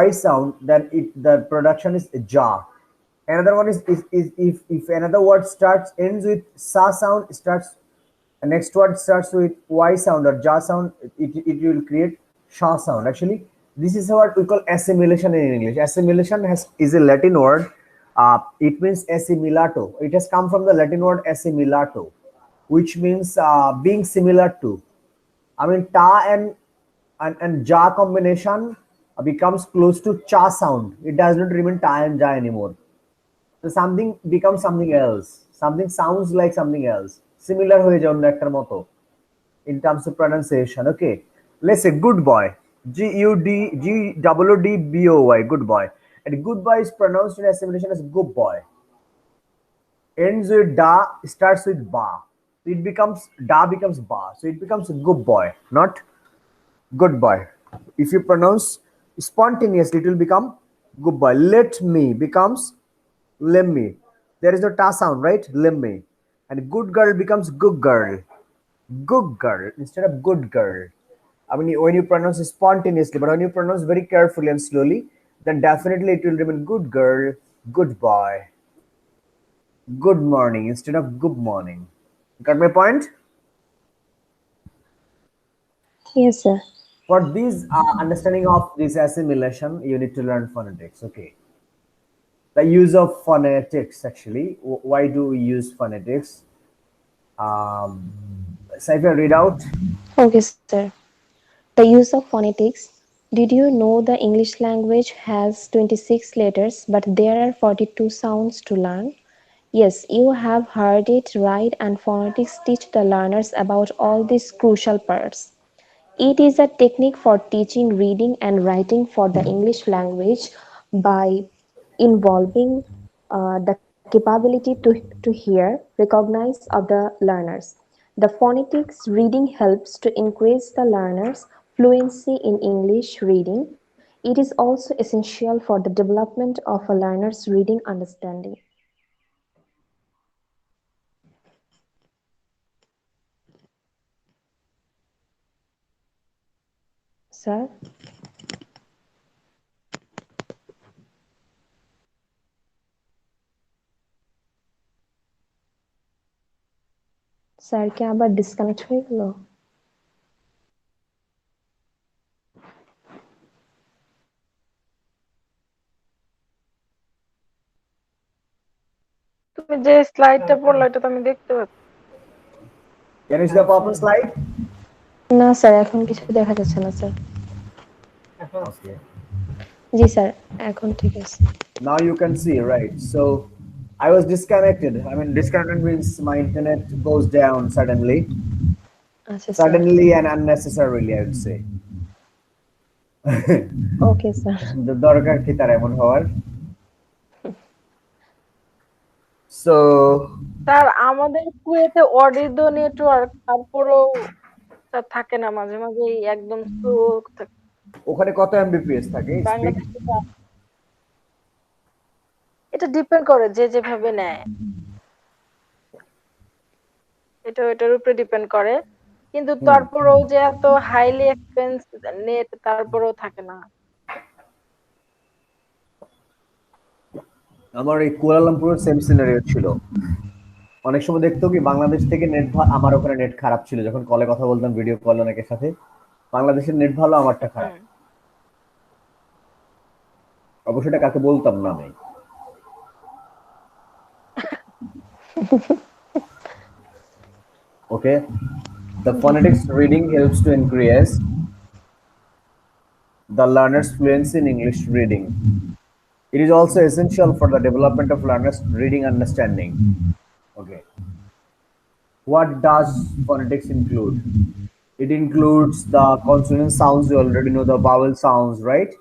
[SPEAKER 1] y sound, then the production is ja. Another one is if another word starts ends with sa sound, starts and next word starts with y sound or ja sound, it will create sha sound. Actually, this is what we call assimilation in English. Assimilation is a Latin word. It means assimilato. It has come from the Latin word assimilato, which means being similar to. I mean, ta and ja combination becomes close to cha sound. It does not remain ta and ja anymore. So something becomes something else. Something sounds like something else. Similar হয়ে যায় অন্য একটার মতো in terms of pronunciation. Okay, let's say good boy. G-U-D-G-O-O-D-B-O-Y. Good boy. And good boy is pronounced in assimilation as good boy. Ends with da, starts with ba. It becomes da becomes ba. So it becomes good boy, not good boy. If you pronounce spontaneously, it will become good boy. Let me becomes lemmy. There is no ta sound, right? Lemmy. And good girl becomes good girl. Good girl instead of good girl. I mean, when you pronounce it spontaneously, but when you pronounce very carefully and slowly, then definitely it will remain good girl, good boy, good morning instead of good morning. Got my point?
[SPEAKER 4] Yes, sir.
[SPEAKER 1] For this understanding of this assimilation, you need to learn phonetics. Okay. The use of phonetics actually. Why do we use phonetics? Saifia, read out.
[SPEAKER 4] Okay, sir. The use of phonetics. Did you know the English language has 26 letters, but there are 42 sounds to learn? Yes, you have heard it right, and phonetics teach the learners about all these crucial parts. It is a technique for teaching reading and writing for the English language by involving the capability to hear, recognize of the learners. The phonetics reading helps to increase the learner's fluency in English reading. It is also essential for the development of a learner's reading understanding. Sir, sir কি আবার disconnect হয়ে গেল?
[SPEAKER 2] তুমি যে স্লাইডটা পড়লা এটা তো আমি দেখতে পাচ্ছি।
[SPEAKER 1] Can you see the purple slide?
[SPEAKER 4] না স্যার, এখন কিছু দেখা যাচ্ছে না স্যার।
[SPEAKER 1] Okay.
[SPEAKER 4] জি স্যার, এখন ঠিক আছে।
[SPEAKER 1] Now you can see, right? So I was disconnected. I mean, disconnected means my internet goes down suddenly.
[SPEAKER 4] আচ্ছা sir.
[SPEAKER 1] Suddenly and unnecessarily, I would say.
[SPEAKER 4] Okay sir.
[SPEAKER 1] দরকার কি তার এমন হওয়ার? So
[SPEAKER 2] স্যার আমাদের কুয়েতে অডিও নেটওয়ার্ক তারপরেও sir থাকে না, মাঝে মাঝে একদম স্লো থাকে।
[SPEAKER 1] ওখানে কত এমবিপিএস থাকে স্পিড?
[SPEAKER 2] বাংলাদেশে এটা ডিপেন্ড করে যে যেভাবে নেয়। এটা এটার উপরে ডিপেন্ড করে, কিন্তু
[SPEAKER 1] হুম।
[SPEAKER 2] তারপরেও যে এত হাইলি এক্সপেন্স নেট তারপরেও থাকে না।
[SPEAKER 1] আমার এই কুয়ালালামপুরের সেম সিনারিও ছিল। অনেক সময় দেখতো কি বাংলাদেশ থেকে নেট, আমার ওখানে নেট খারাপ ছিল যখন কলে কথা বলতাম, ভিডিও কল অনেকের সাথে। বাংলাদেশের নেট ভালো, আমারটা খারাপ।
[SPEAKER 2] হুম।
[SPEAKER 1] অবশ্য এটা কাকে বলতাম না আমি। Okay, the phonetics reading helps to increase the learner's fluency in English reading. It is also essential for the development of learners' reading understanding. Okay, what does phonetics include? It includes the consonant sounds. You already know the vowel sounds, right?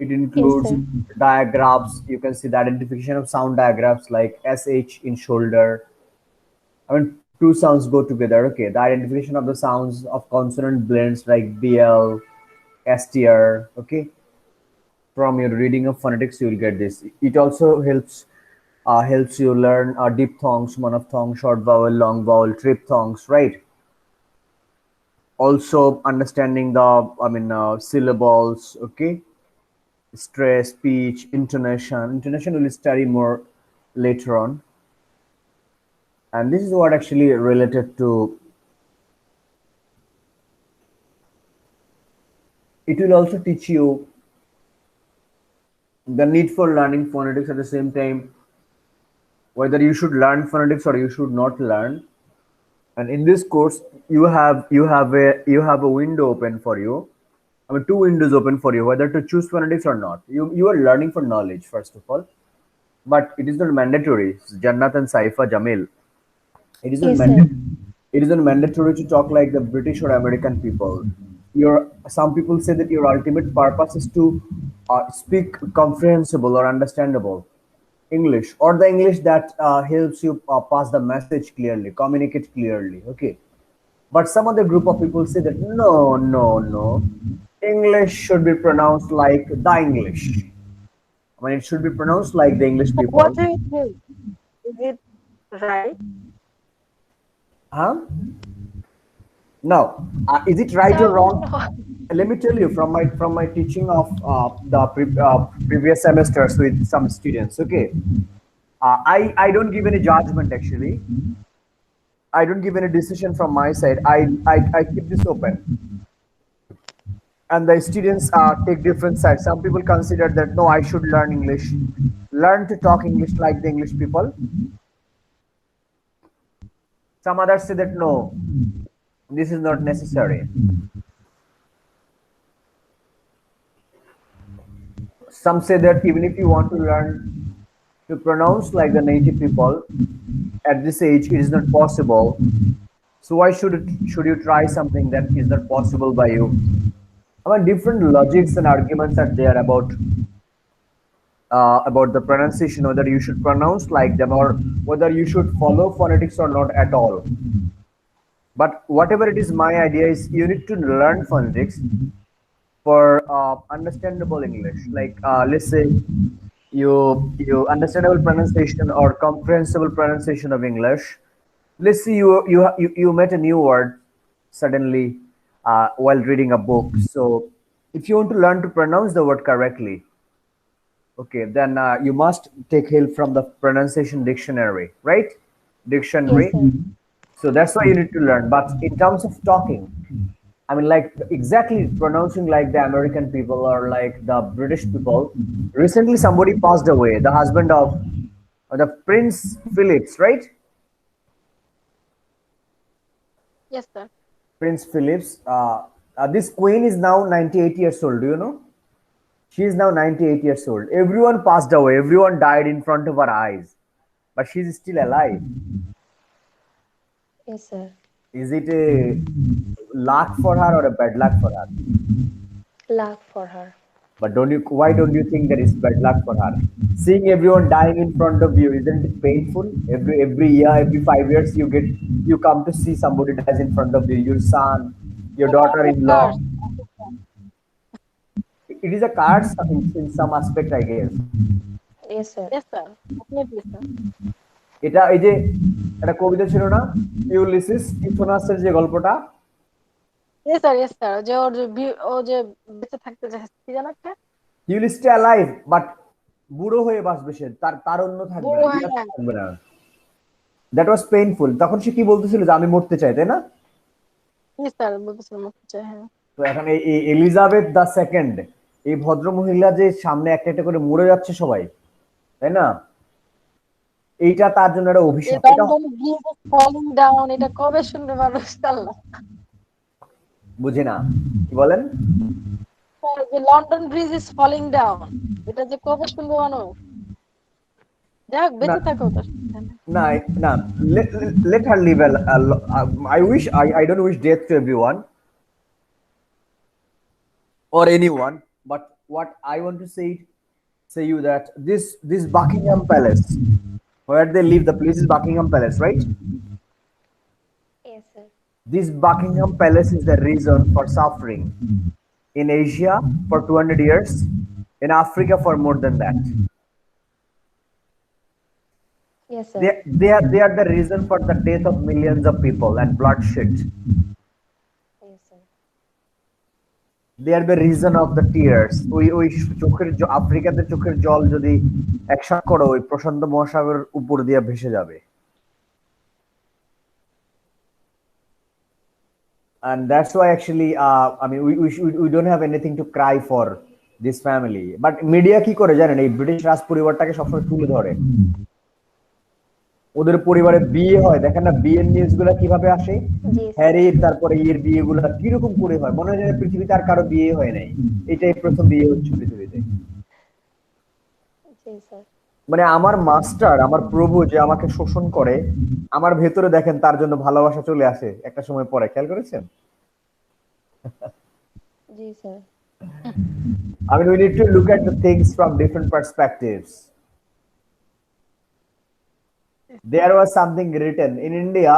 [SPEAKER 1] It
[SPEAKER 4] Yes,
[SPEAKER 1] includes
[SPEAKER 4] sir.
[SPEAKER 1] diagrams. You can see the identification of sound diagrams like SH in shoulder. I mean, two sounds go together. Okay, the identification of the sounds of consonant blends like BL, STR. Okay, from your reading of phonetics, you will get this. It also helps you learn diphthongs, monophthong, short vowel, long vowel, triphthongs, right? Also understanding the syllables. Okay, stress, speech, intonation. Intonation will study more later on, and this is what actually related to. It will also teach you the need for learning phonetics at the same time, whether you should learn phonetics or you should not learn. And in this course, you have a window open for you. I mean, two windows open for you, whether to choose phonetics or not. You are learning for knowledge first of all, but it is not mandatory. Jannat and Saifa Jamil, it is not
[SPEAKER 4] Yes, sir.
[SPEAKER 1] mandatory. It is not mandatory to talk like the British or American people. Your Some people say that your ultimate purpose is to speak comprehensible or understandable English, or the English that helps you pass the message clearly, communicate clearly. Okay, but some other group of people say that no, no, no, English should be pronounced like the English. I mean, it should be pronounced like the English
[SPEAKER 2] What
[SPEAKER 1] people.
[SPEAKER 2] do you think? Is it right?
[SPEAKER 1] Huh? Now, is it right
[SPEAKER 2] Sir,
[SPEAKER 1] or
[SPEAKER 2] I want to
[SPEAKER 1] wrong?
[SPEAKER 2] know.
[SPEAKER 1] Let me tell you from my teaching of previous semesters with some students. Okay, I don't give any judgment actually. I don't give any decision from my side. I keep this open, and the students take different sides. Some people consider that no, I should learn English, learn to talk English like the English people. Some others say that no, this is not necessary. Some say that even if you want to learn to pronounce like the native people at this age, it is not possible. So why should you try something that is not possible by you? I mean, different logics and arguments are there about the pronunciation, whether you should pronounce like them or whether you should follow phonetics or not at all. But whatever it is, my idea is you need to learn phonetics for understandable English. Like let's say you understandable pronunciation or comprehensible pronunciation of English. Let's say you met a new word suddenly while reading a book. So if you want to learn to pronounce the word correctly, okay, then you must take help from the pronunciation dictionary, right?
[SPEAKER 4] Yes,
[SPEAKER 1] Dictionary.
[SPEAKER 4] sir.
[SPEAKER 1] So that's why you need to learn. But in terms of talking, I mean, like exactly pronouncing like the American people or like the British people. Recently, somebody passed away, the husband of the Prince Phillips, right?
[SPEAKER 2] Yes, sir.
[SPEAKER 1] Prince Phillips. This queen is now 98 years old. Do you know? She is now 98 years old. Everyone passed away. Everyone died in front of her eyes, but she's still alive.
[SPEAKER 4] Yes, sir.
[SPEAKER 1] Is it a luck for her or a bad luck for her?
[SPEAKER 4] Luck for her.
[SPEAKER 1] But don't you? Why don't you think that it's bad luck for her? Seeing everyone dying in front of you, isn't it painful? Every year, every 5 years, you come to see somebody dies in front of you. Your son, your
[SPEAKER 2] But that's a
[SPEAKER 1] daughter-in-law.
[SPEAKER 2] curse.
[SPEAKER 1] It is a curse in some aspect, I guess.
[SPEAKER 4] Yes, sir.
[SPEAKER 2] Yes, sir. Definitely, sir.
[SPEAKER 1] এটা এই যে একটা কবিতা ছিল না, Ulysses টিথোনাসের যে গল্পটা?
[SPEAKER 2] Yes sir যে ও যে বেঁচে থাকতে চাইছে কি জানো একটা
[SPEAKER 1] he will stay alive, but বুড়ো হয়ে বাঁচবে সে, তার তারুণ্য থাকবে না,
[SPEAKER 2] বুড়ো
[SPEAKER 1] ইয়াথ
[SPEAKER 2] হ্যাঁ
[SPEAKER 1] থাকবে না। That was painful. তখন সে কি বলতেছিল যে আমি মরতে চাই, তাই না?
[SPEAKER 2] স্যার বলতেছিলাম মরতে চাই হ্যাঁ
[SPEAKER 1] তো এখন এই এলিজাবেথ দা সেকেন্ড, এই ভদ্র মহিলা যে সামনে একটা একটা করে মরে যাচ্ছে সবাই, তাই না? এইটা তার জন্য একটা
[SPEAKER 2] এই
[SPEAKER 1] অভিশাপ। এটা
[SPEAKER 2] London bridge is falling down এটা কবে শুনবে মানুষ আল্লাহ
[SPEAKER 1] বুঝি না, কি বলেন?
[SPEAKER 2] স্যার যে London bridge is falling down এটা যে কবে শুনবে মানুষ যাক
[SPEAKER 1] না
[SPEAKER 2] বেঁচে থাকো তার সাথে না
[SPEAKER 1] না না, let her live I wish, I don't wish death to everyone or anyone, but what I want to say you that this Buckingham Palace, where they live, the place is Buckingham Palace, right?
[SPEAKER 4] Yes, sir.
[SPEAKER 1] This Buckingham Palace is the reason for suffering in Asia for 200 years, in Africa for more than that.
[SPEAKER 4] Yes, sir.
[SPEAKER 1] They are the reason for the death of millions of people and bloodshed.
[SPEAKER 4] Yes, sir.
[SPEAKER 1] They are the reason of the tears. ওই চোখের আফ্রিকাতে চোখের জল যদি একসাথ করো, ওই প্রশান্ত মহাসাগরের উপর দিয়ে ভেসে যাবে। And that's why actually I mean we don't have anything to cry for this family, but media কি করে জানেন, এই ব্রিটিশ রাজ পরিবারটাকে সবসময় তুলে ধরে। ওদের পরিবারে বিয়ে হয়, দেখেন না বিয়ের নিউজ গুলা কিভাবে আসে,
[SPEAKER 4] জি স্যার।
[SPEAKER 1] হ্যারির তারপরে এর বিয়ে গুলা কিরকম করে হয়, মনে হয় যেন পৃথিবীতে আর কারো বিয়ে হয় নাই, এটাই প্রথম বিয়ে হচ্ছে পৃথিবীতে।
[SPEAKER 4] জি স্যার।
[SPEAKER 1] মানে আমার মাস্টার, আমার প্রভু যে আমাকে শোষণ করে, আমার ভেতরে দেখেন তার জন্য ভালোবাসা চলে আসে একটা সময় পরে, খেয়াল করেছেন?
[SPEAKER 4] জি sir.
[SPEAKER 1] I mean, we need to look at the things from different perspectives. There was something written in India.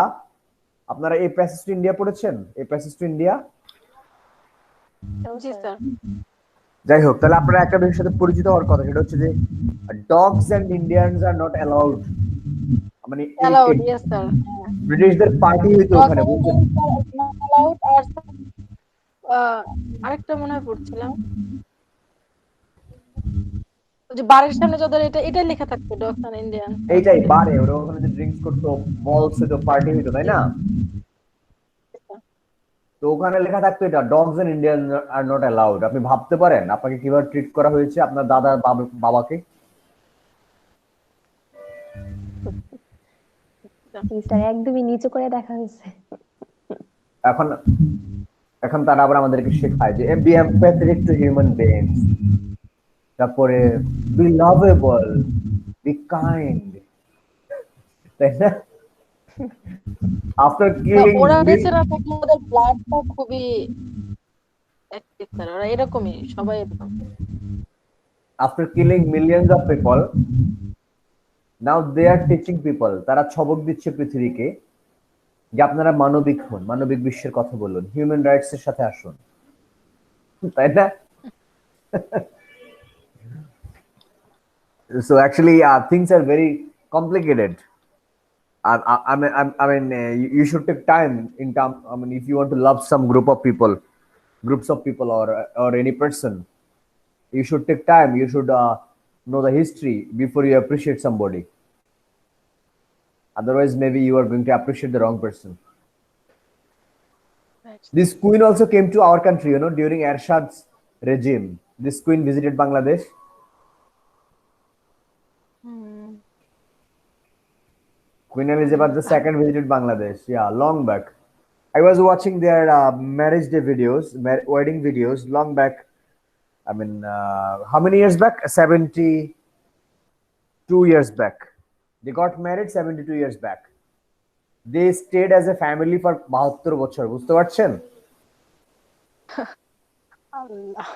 [SPEAKER 1] আপনারা এই প্যাসেজ টু ইন্ডিয়া পড়েছেন? এই passage to India?
[SPEAKER 4] No,
[SPEAKER 2] G
[SPEAKER 4] sir.
[SPEAKER 2] Sir
[SPEAKER 1] যাই হোক, তাহলে আপনারা একটা বিষয়ের সাথে পরিচিত হওয়ার কথা, সেটা হচ্ছে যে dogs and Indians are not allowed. মানে
[SPEAKER 2] অ্যালাউড ইয়েস স্যার
[SPEAKER 1] ব্রিটিশদের পার্টি হইতো
[SPEAKER 2] ডগস
[SPEAKER 1] ওখানে,
[SPEAKER 2] এন্ড
[SPEAKER 1] বুঝছেন?
[SPEAKER 2] ইন্ডিয়ানস নট অ্যালাউড আর আরেকটা মনে হয় পড়ছিলাম ওই যে বাড়ির সামনে যাদের এটাই লেখা থাকতো ডগস এন্ড ইন্ডিয়ানস
[SPEAKER 1] এইটাই বারে ওরা ওখানে যে ড্রিঙ্কস করতো, বলস হইতো, পার্টি হইতো, তাই না? তো ওখানে লেখা থাকতো এটা, dogs and Indian are not allowed. আপনি ভাবতে পারেন আপনাকে কিভাবে ট্রিট করা হয়েছে আপনার দাদা বাবাকে?
[SPEAKER 4] জি স্যার, একদমই নিচু করে দেখা হয়েছে।
[SPEAKER 1] এখন এখন তারা আবার আমাদেরকে শেখায় যে be empathetic to human beings, তারপরে বি লাভেবল, বি কাইন্ড, তাই না? আফটার কিলিং
[SPEAKER 2] ওরা বেঁচে না থাকলে ওদের ব্লাডটা খুবই অ্যাক্টিভ স্যার ওরা এরকমই সবাই এরকম
[SPEAKER 1] after killing millions of people, now they are teaching people, তারা ছবক দিচ্ছে পৃথিবীকে যে আপনারা মানবিক হন, মানবিক বিশ্বের কথা বলুন, হিউম্যান রাইটস এর সাথে আসুন, তাই না? So actually things are very complicated. I mean you should take time in term, I mean if you want to love some groups of people or any person, you should take time, you should know the history before you appreciate somebody. Otherwise maybe you are going to appreciate the wrong person. This queen also came to our country, you know, during Ershad's regime. This queen visited Bangladesh. Queen Elizabeth II visited Bangladesh, yeah, long back. I was watching their marriage day videos, wedding videos long back. I mean, how many years back? 72 years back. They got married 72 years back. They stayed as a family for 72 বছর, বুঝতে পারছেন?
[SPEAKER 2] আল্লাহ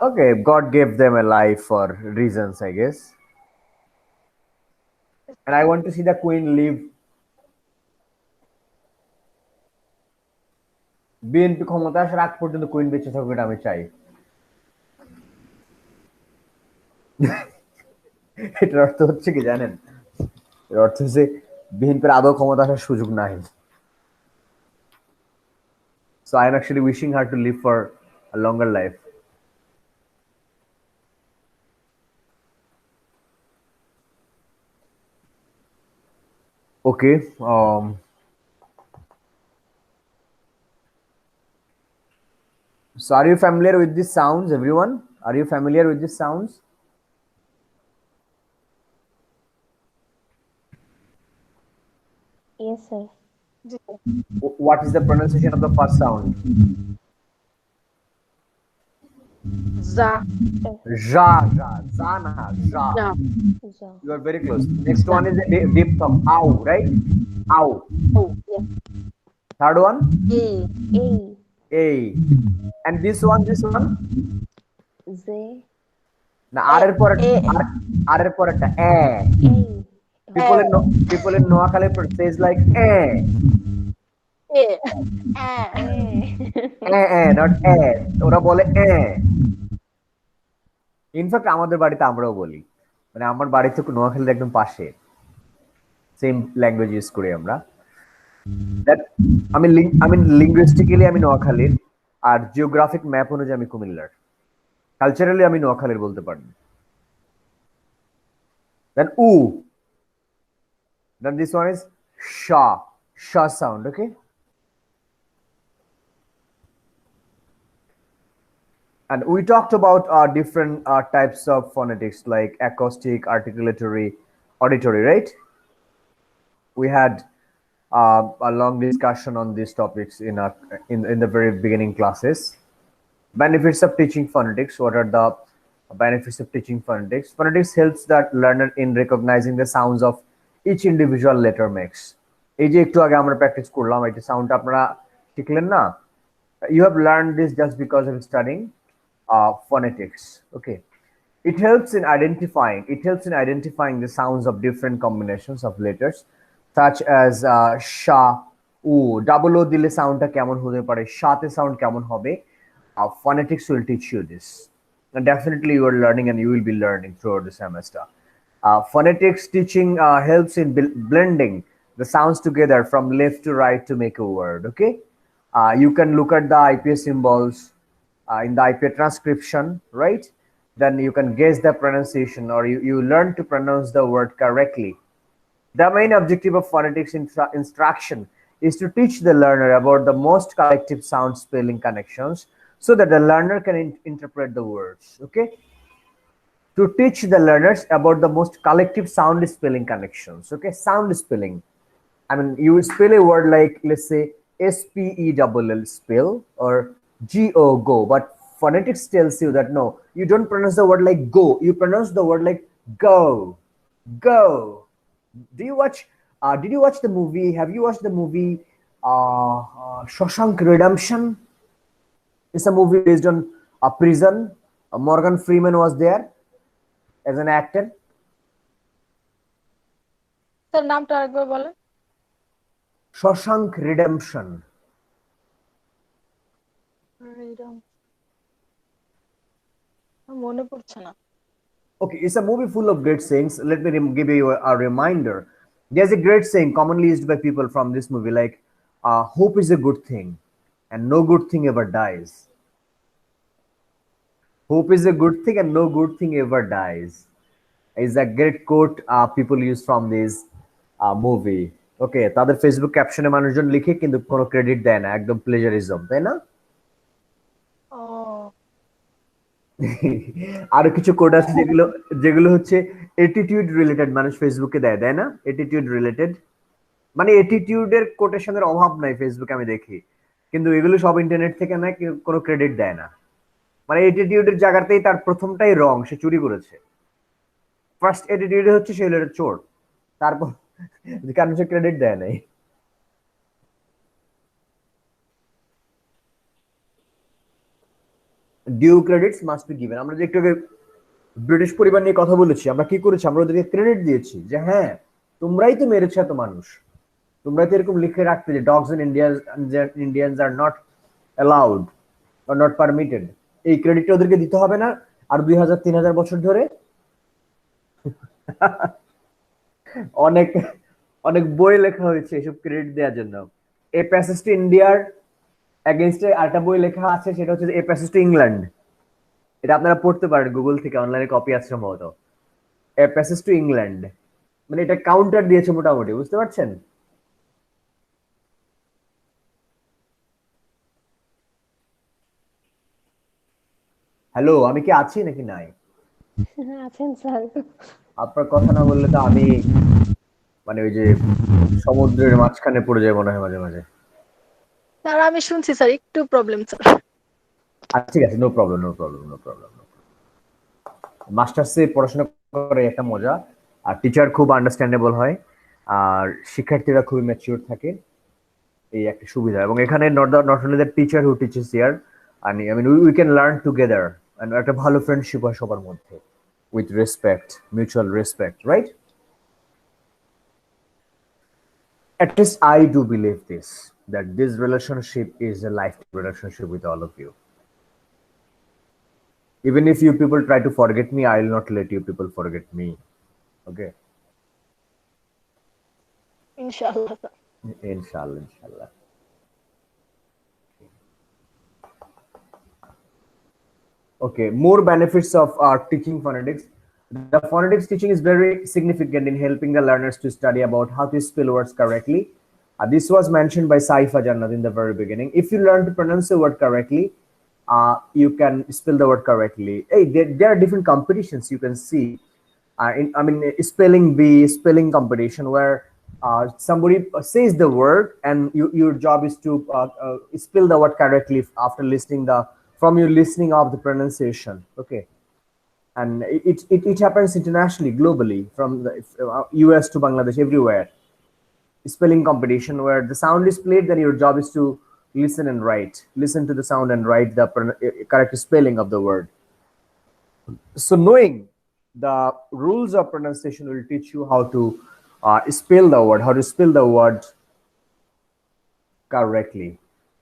[SPEAKER 1] Okay, God gave them a life for reasons, I guess. And I want to see the queen live. BNP ক্ষমতা আসার আগ পর্যন্ত queen বেঁচে থাকুক, এটা আমি চাই। এটার অর্থ হচ্ছে কি জানেন, এর অর্থ হচ্ছে বিএনপির আদৌ ক্ষমতা আসার সুযোগ নাই। So I am actually wishing her to live for a longer life. Okay. So are you familiar with these sounds, everyone? Are you familiar with these sounds?
[SPEAKER 4] Yes, sir.
[SPEAKER 2] G
[SPEAKER 1] What is the pronunciation of the first sound?
[SPEAKER 2] যা
[SPEAKER 1] Ja, ja, za na, ja.
[SPEAKER 2] যা
[SPEAKER 4] Ja.
[SPEAKER 1] You are very close. Next
[SPEAKER 2] যা
[SPEAKER 1] one is the deep thumb. Ow, right? Ow.
[SPEAKER 2] O
[SPEAKER 1] Third one,
[SPEAKER 2] A
[SPEAKER 4] A.
[SPEAKER 1] A. And this one.
[SPEAKER 4] Z.
[SPEAKER 1] না
[SPEAKER 2] এ
[SPEAKER 1] আর এর পরে
[SPEAKER 2] এ
[SPEAKER 1] আর এর পরেরটা এ।
[SPEAKER 4] A.
[SPEAKER 2] A
[SPEAKER 1] People in Noakhali says like eh,
[SPEAKER 2] A A
[SPEAKER 4] A.
[SPEAKER 1] not ওরা বলে in fact আমাদের বাড়িতে আমরাও বলি, মানে আমার বাড়ি থেকে নোয়াখালীর একদম পাশে, সেম ল্যাঙ্গুয়েজ ইউজ করি আমরা। দ্যাট আমি লিঙ্গুইস্টিক্যালি আমি নোয়াখালীর, আর জিওগ্রাফিক ম্যাপ অনুযায়ী আমি কুমিল্লার। কালচারালি আমি নোয়াখালীর বলতে পারি। দেন then this one is sha sound, okay? And we talked about different types of phonetics like acoustic, articulatory, auditory, right? We had a long discussion on these topics in the very beginning classes. Benefits of teaching phonetics. What are the benefits of teaching phonetics? Phonetics helps that learner in recognizing the sounds of each individual letter makes. এই যে একটু আগে আমরা practice করলাম, এই যে সাউন্ডটা আপনারা শিখলেন না, you have learned this just because of studying phonetics. Okay, it helps in identifying the sounds of different combinations of letters such as sha, u, double o dile soundটা কেমন হতে পারে, সাথে sound কেমন হবে. Phonetics will teach you this, and definitely you are learning and you will be learning throughout the semester. Phonetics teaching helps in blending the sounds together from left to right to make a word. Okay, you can look at the IPA symbols in the IPA transcription, right? Then you can guess the pronunciation, or you learn to pronounce the word correctly. The main objective of phonetics instruction is to teach the learner about the most collective sound spelling connections so that the learner can interpret the words. Okay, to teach the learners about the most collective sound spelling connections. Okay, sound spelling. I mean, you will spell a word like, let's say, SPELL spell, or GO go, but phonetics tells you that no, you don't pronounce the word like go, you pronounce the word like go, go. Do you watch? Did you watch the movie? Have you watched the movie Shawshank Redemption? It's a movie based on a prison. Morgan Freeman was there as an actor.
[SPEAKER 2] Sir নামটা আরেকবার বলেন।
[SPEAKER 1] Shawshank Redemption.
[SPEAKER 2] এরকম মনে পড়ছে না।
[SPEAKER 1] Okay, it's a movie full of great sayings. Let me give you a reminder. There's a great saying commonly used by people from this movie, like, hope is a good thing, and no good thing ever dies. Hope is a good thing, and no good thing ever dies. Is a great quote people use from this movie. Okay, তাদের Facebook ক্যাপশনে মানুষজন লিখে কিন্তু কোনো credit দেয় না, একদম plagiarism, তাই না?
[SPEAKER 2] ও
[SPEAKER 1] আরো কিছু কোড আছে যেগুলো যেগুলো হচ্ছে এটিটিউড রিলেটেড, মানুষ ফেসবুকে দেয়, তাই না? এটিটিউড রিলেটেড, মানে এটিটিউডের কোটেশনের অভাব নাই ফেসবুকে আমি দেখি, কিন্তু এগুলো সব ইন্টারনেট থেকে নেয়, কোনো ক্রেডিট দেয় না। মানে এটিটিউডের জায়গাতেই তার প্রথমটাই রং, সে চুরি করেছে। ফার্স্ট এটিটিউড হচ্ছে সে হলো চোর, তারপর কারণ সে ক্রেডিট দেয় নাই। Due credits must be given. আমরা যে একটু আগে ব্রিটিশ পরিবার নিয়ে কথা বলেছি, আমরা কি করেছি? আমরা ওদেরকে ক্রেডিট দিয়েছি যে হ্যাঁ, তোমরাই তো মেরেছো এত মানুষ, তোমরাই তো এরকম লিখে রাখতে যে dogs in Indians are not allowed or not permitted, এই ক্রেডিটটা ওদেরকে দিতে হবে না আর 2000-3000 বছর ধরে? অনেক অনেক বই লেখা হয়েছে এসব ক্রেডিট দেওয়ার জন্য। এ প্যাসেজ টু ইন্ডিয়ার এগেনস্টে আরেকটা বই লেখা আছে, সেটা হচ্ছে এ প্যাসেজ টু ইংল্যান্ড। এটা আপনারা পড়তে পারেন গুগল থেকে, অনলাইনে কপি আছে সম্ভবত। এ প্যাসেজ টু ইংল্যান্ড, মানে এটা কাউন্টার দিয়েছে মোটামুটি, বুঝতে পারছেন? হ্যালো, আমি কি আছি নাকি নাই?
[SPEAKER 4] আছেন স্যার।
[SPEAKER 1] আপনার কথা না বললে তো আমি মানে ওই যে সমুদ্রের মাঝখানে পড়ে যায় মনে হয় মাঝে মাঝে।
[SPEAKER 2] স্যার আমি শুনছি স্যার, একটু প্রবলেম স্যার।
[SPEAKER 1] আচ্ছা ঠিক আছে, no problem, no problem, no problem. মাস্টার্সে পড়াশোনা করে একটা মজা, আর টিচার খুব আন্ডারস্ট্যান্ডেবল হয়, আর শিক্ষার্থীরা খুবই ম্যাচিউর থাকে, এই একটা সুবিধা। এবং এখানে not only the teacher who teaches here, I mean we can learn together, and একটা ভালো ফ্রেন্ডশিপ হয় সবার মধ্যে, with respect, mutual respect, right? At least I do believe this, that this relationship is a lifetime relationship with all of you. Even if you people try to forget me, I will not let you people forget me. Okay?
[SPEAKER 2] ইনশাআল্লাহ sir.
[SPEAKER 1] Inshallah, inshallah. Okay, more benefits of teaching phonetics. The phonetics teaching is very significant in helping the learners to study about how to spell words correctly. This was mentioned by Saifa Jannat in the very beginning. If you learn to pronounce a word correctly, you can spell the word correctly. Hey, there are different competitions you can see. Spelling bee, spelling competition, where somebody says the word and your job is to spell the word correctly after listening the from your listening of the pronunciation. Okay, and it happens internationally, globally, from the US to Bangladesh, everywhere. Spelling competition where the sound is played, then your job is to listen and write, listen to the sound and write the correct spelling of the word. So knowing the rules of pronunciation will teach you how to spell the word, how to spell the word correctly.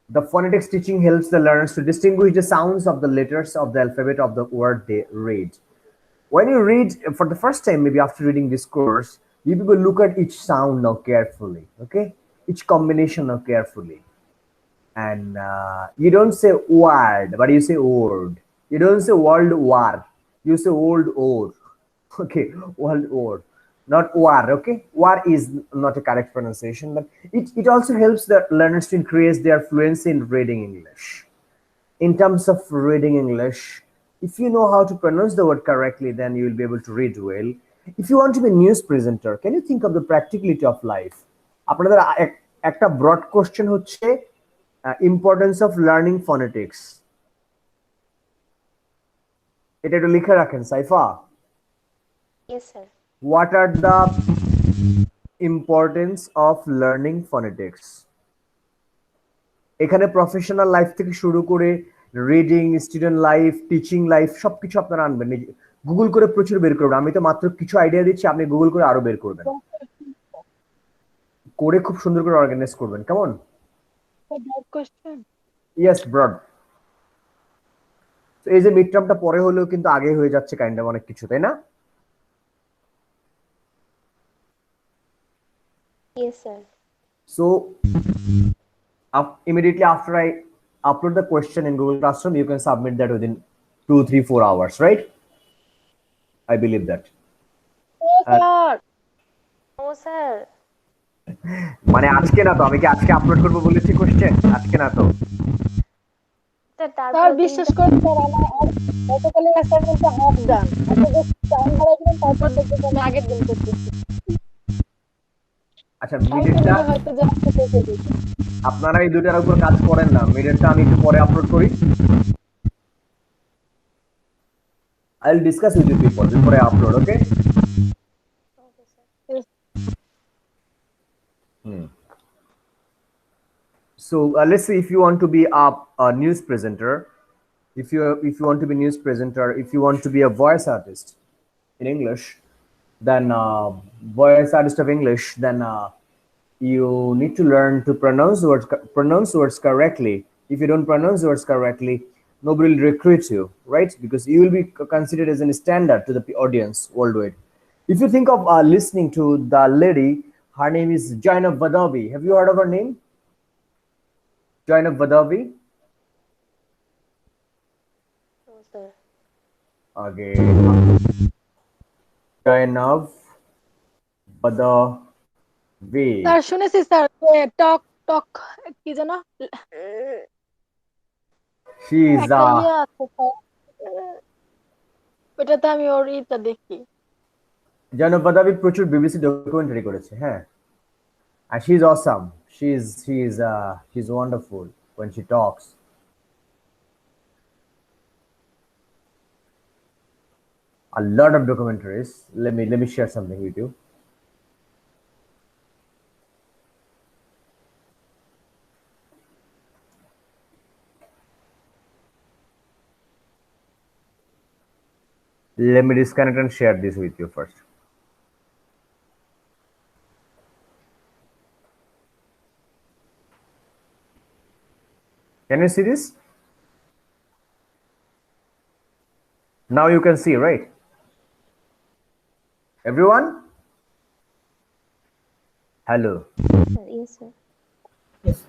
[SPEAKER 1] The phonetics teaching helps the learners to distinguish the sounds of the letters of the alphabet of the word they read. When you read for the first time, maybe after reading this course, you people look at each sound now carefully, okay? Each combination now carefully. And you don't say word, but you say word. You don't say world war, you say old or. Okay, world or, not war. Okay, war is not a correct pronunciation, but it also helps the learners to increase their fluency in reading English. In terms of reading English, if you know how to pronounce the word correctly, then you will be able to read well. If you want to be a news presenter, can you think of the practicality of life? আপনাদের একটা broad question হচ্ছে importance of learning phonetics. এটা একটু লিখে রাখেন Saifa.
[SPEAKER 4] Yes, sir.
[SPEAKER 1] What are the importance of learning phonetics? এখানে professional life থেকে শুরু করে reading, student life, teaching life, সবকিছু আপনারা আনবেন, গুগল করে প্রচুর বের করবেন। আমি তো মাত্র কিছু আইডিয়া দিচ্ছি, আপনি গুগল করে আরো বের করবেন, করে খুব সুন্দর করে অর্গানাইজ করবেন। কেমন? Yes, broad. এই যে মিড টার্মটা পরে হলেও কিন্তু আগে হয়ে যাচ্ছে কাইন্ড অফ অনেক কিছু, তাই না?
[SPEAKER 4] Yes, sir.
[SPEAKER 1] So immediately after I upload the question in Google Classroom, you can submit that within 2, 3, 4 hours, right? I believe that.
[SPEAKER 4] Oh, sir.
[SPEAKER 1] মানে আজকে না তো, আমি কি আজকে আপলোড করবো বলেছি কোশ্চেন? আজকে না তো।
[SPEAKER 2] স্যার বিশ্বাস করেন স্যার, আমার গতকালের অ্যাসাইনমেন্টটা হাফ ডান। আপনি জাস্ট টাইম বাড়াই দিবেন, তারপর দেখবেন আমি আগের দিন করতেছি।
[SPEAKER 1] আচ্ছা,
[SPEAKER 2] কালকে
[SPEAKER 1] মিডেটটা
[SPEAKER 2] দিলে হয়তো যে আজকে দেখে দিই।
[SPEAKER 1] আপনারা এই দুটার উপর কাজ করেন না, মিডেটটা আমি একটু পরে আপলোড করি। I'll discuss with you people before I upload, okay? So let's say if you want to be a news presenter, if you want to be news presenter, if you want to be a voice artist in English, then voice artist of English, then you need to learn to pronounce words correctly. If you don't pronounce words correctly, nobody will recruit you, right? Because you will be considered as a standard to the audience worldwide. If you think of listening to the lady, her name is Jainab Badawi. Have you heard of her name? Jainab Badawi.
[SPEAKER 2] No, sir.
[SPEAKER 1] Again, Jainab Badawi.
[SPEAKER 2] Sir শুনেছি sir যে টক টক কি যেন
[SPEAKER 1] She is
[SPEAKER 2] একটা ইয়ে আছে sir ওটাতে আমি ওর ইটা দেখি
[SPEAKER 1] Jainab Badawi প্রচুর বিবিসি ডকুমেন্টারি করেছে, হ্যাঁ। And she's awesome. She's wonderful when she talks. A lot of documentaries. Let me share something with you. Let me disconnect and share this with you first. Can you see this? Now you can see, right? Everyone? Hello.
[SPEAKER 4] Yes, sir. Yes, sir.
[SPEAKER 3] Yes.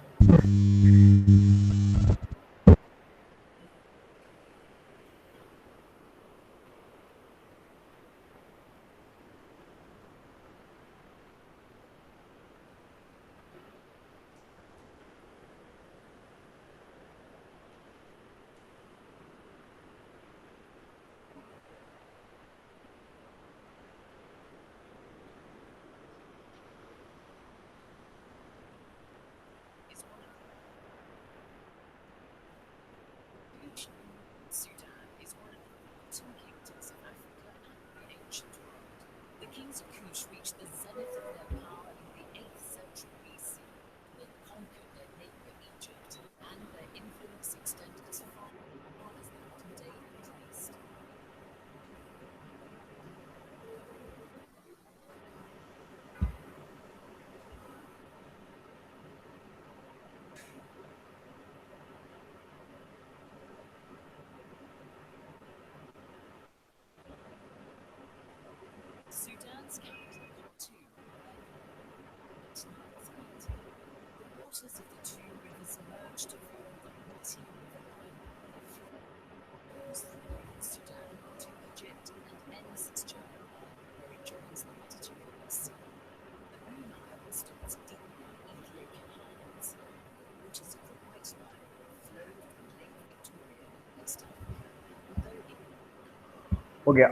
[SPEAKER 1] Okay,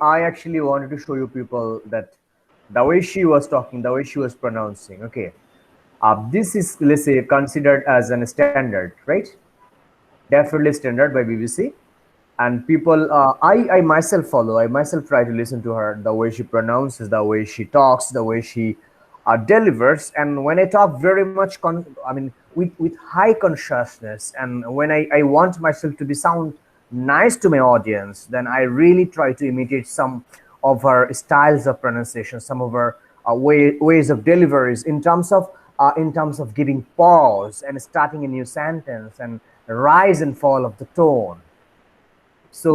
[SPEAKER 1] I actually wanted to show you people that the way she was talking, the way she was pronouncing. Okay, this is, let's say, considered as an standard, right? Definitely standard by BBC. And people, I myself follow. I myself try to listen to her, the way she pronounces, the way she talks, the way she delivers. And when I talk very much, I mean, with high consciousness, and when I want myself to be sound nice to my audience, then I really try to imitate some of her styles of pronunciation, some of her ways of deliveries in terms of giving pause and starting a new sentence and rise and fall of the tone. So,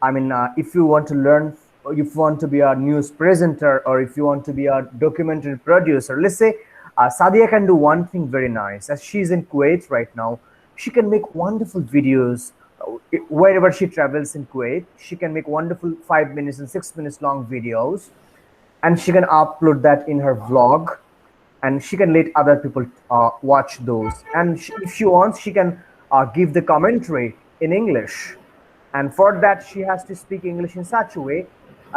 [SPEAKER 1] I mean, if you want to learn, if you want to be a news presenter, or if you want to be a documentary producer, let's say Sadia can do one thing very nice. As she's in Kuwait right now, she can make wonderful videos. Wherever she travels in Kuwait, she can make wonderful 5 minutes and 6 minutes long videos, and she can upload that in her vlog, and she can let other people watch those. And if she wants, she can give the commentary in English. And for that, she has to speak English in such a way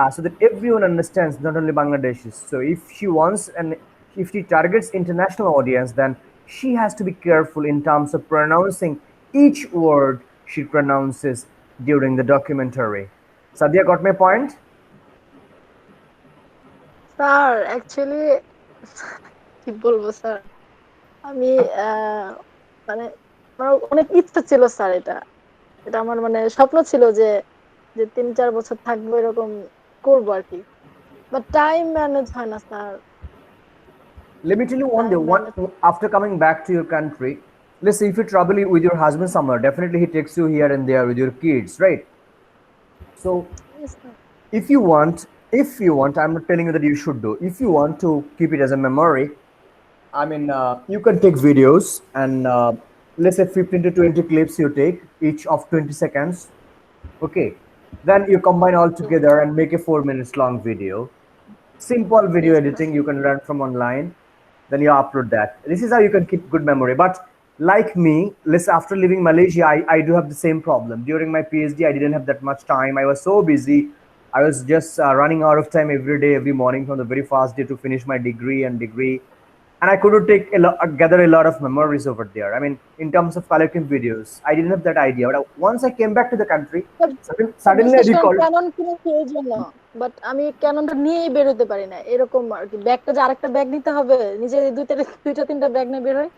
[SPEAKER 1] so that everyone understands, not only Bangladeshis. So if she wants, and if she targets international audience, then she has to be careful in terms of pronouncing each word she pronounces during the documentary. Sadia, got my point?
[SPEAKER 2] Sir actually কি বলবো sir আমি মানে আমার অনেক ইচ্ছা ছিল sir এটা এটা আমার মানে স্বপ্ন ছিল যে যে 3-4 বছর থাকবো এরকম করবো আর কি বাট টাইম ম্যানেজ হয় না sir
[SPEAKER 1] Let me tell you one day,
[SPEAKER 2] time manage
[SPEAKER 1] after coming back to your country, let's say if you travel with your husband somewhere, definitely he takes you here and there with your kids, right? So if you want, if you want, I'm not telling you that you should do. If you want to keep it as a memory, I mean, you can take videos and let's say 15 to 20 clips you take, each of 20 seconds. Okay. Then you combine all together and make a 4 minutes long video. Simple video
[SPEAKER 2] Yes, sir.
[SPEAKER 1] editing you can learn from online. Then you upload that. This is how you can keep good memory. But like me, let's after leaving Malaysia, I do have the same problem. During my PhD, I didn't have that much time. I was so busy. I was just running out of time every day, every morning from the very first day to finish my degree, and I couldn't take gather a lot of memories over there. I mean, in terms of collecting videos, I didn't have that idea. But once I came back to the country, suddenly I
[SPEAKER 2] বিশ্বাস করেন
[SPEAKER 1] recalled.
[SPEAKER 2] Canon কিনেছি এই জন্য, but আমি ক্যাননটা নিয়েই বেরোতে পারি না, এরকম আর কি। ব্যাগটা যে আরেকটা ব্যাগ নিতে হবে, নিজে দুইটা তিনটা ব্যাগ নিয়ে বের হয়,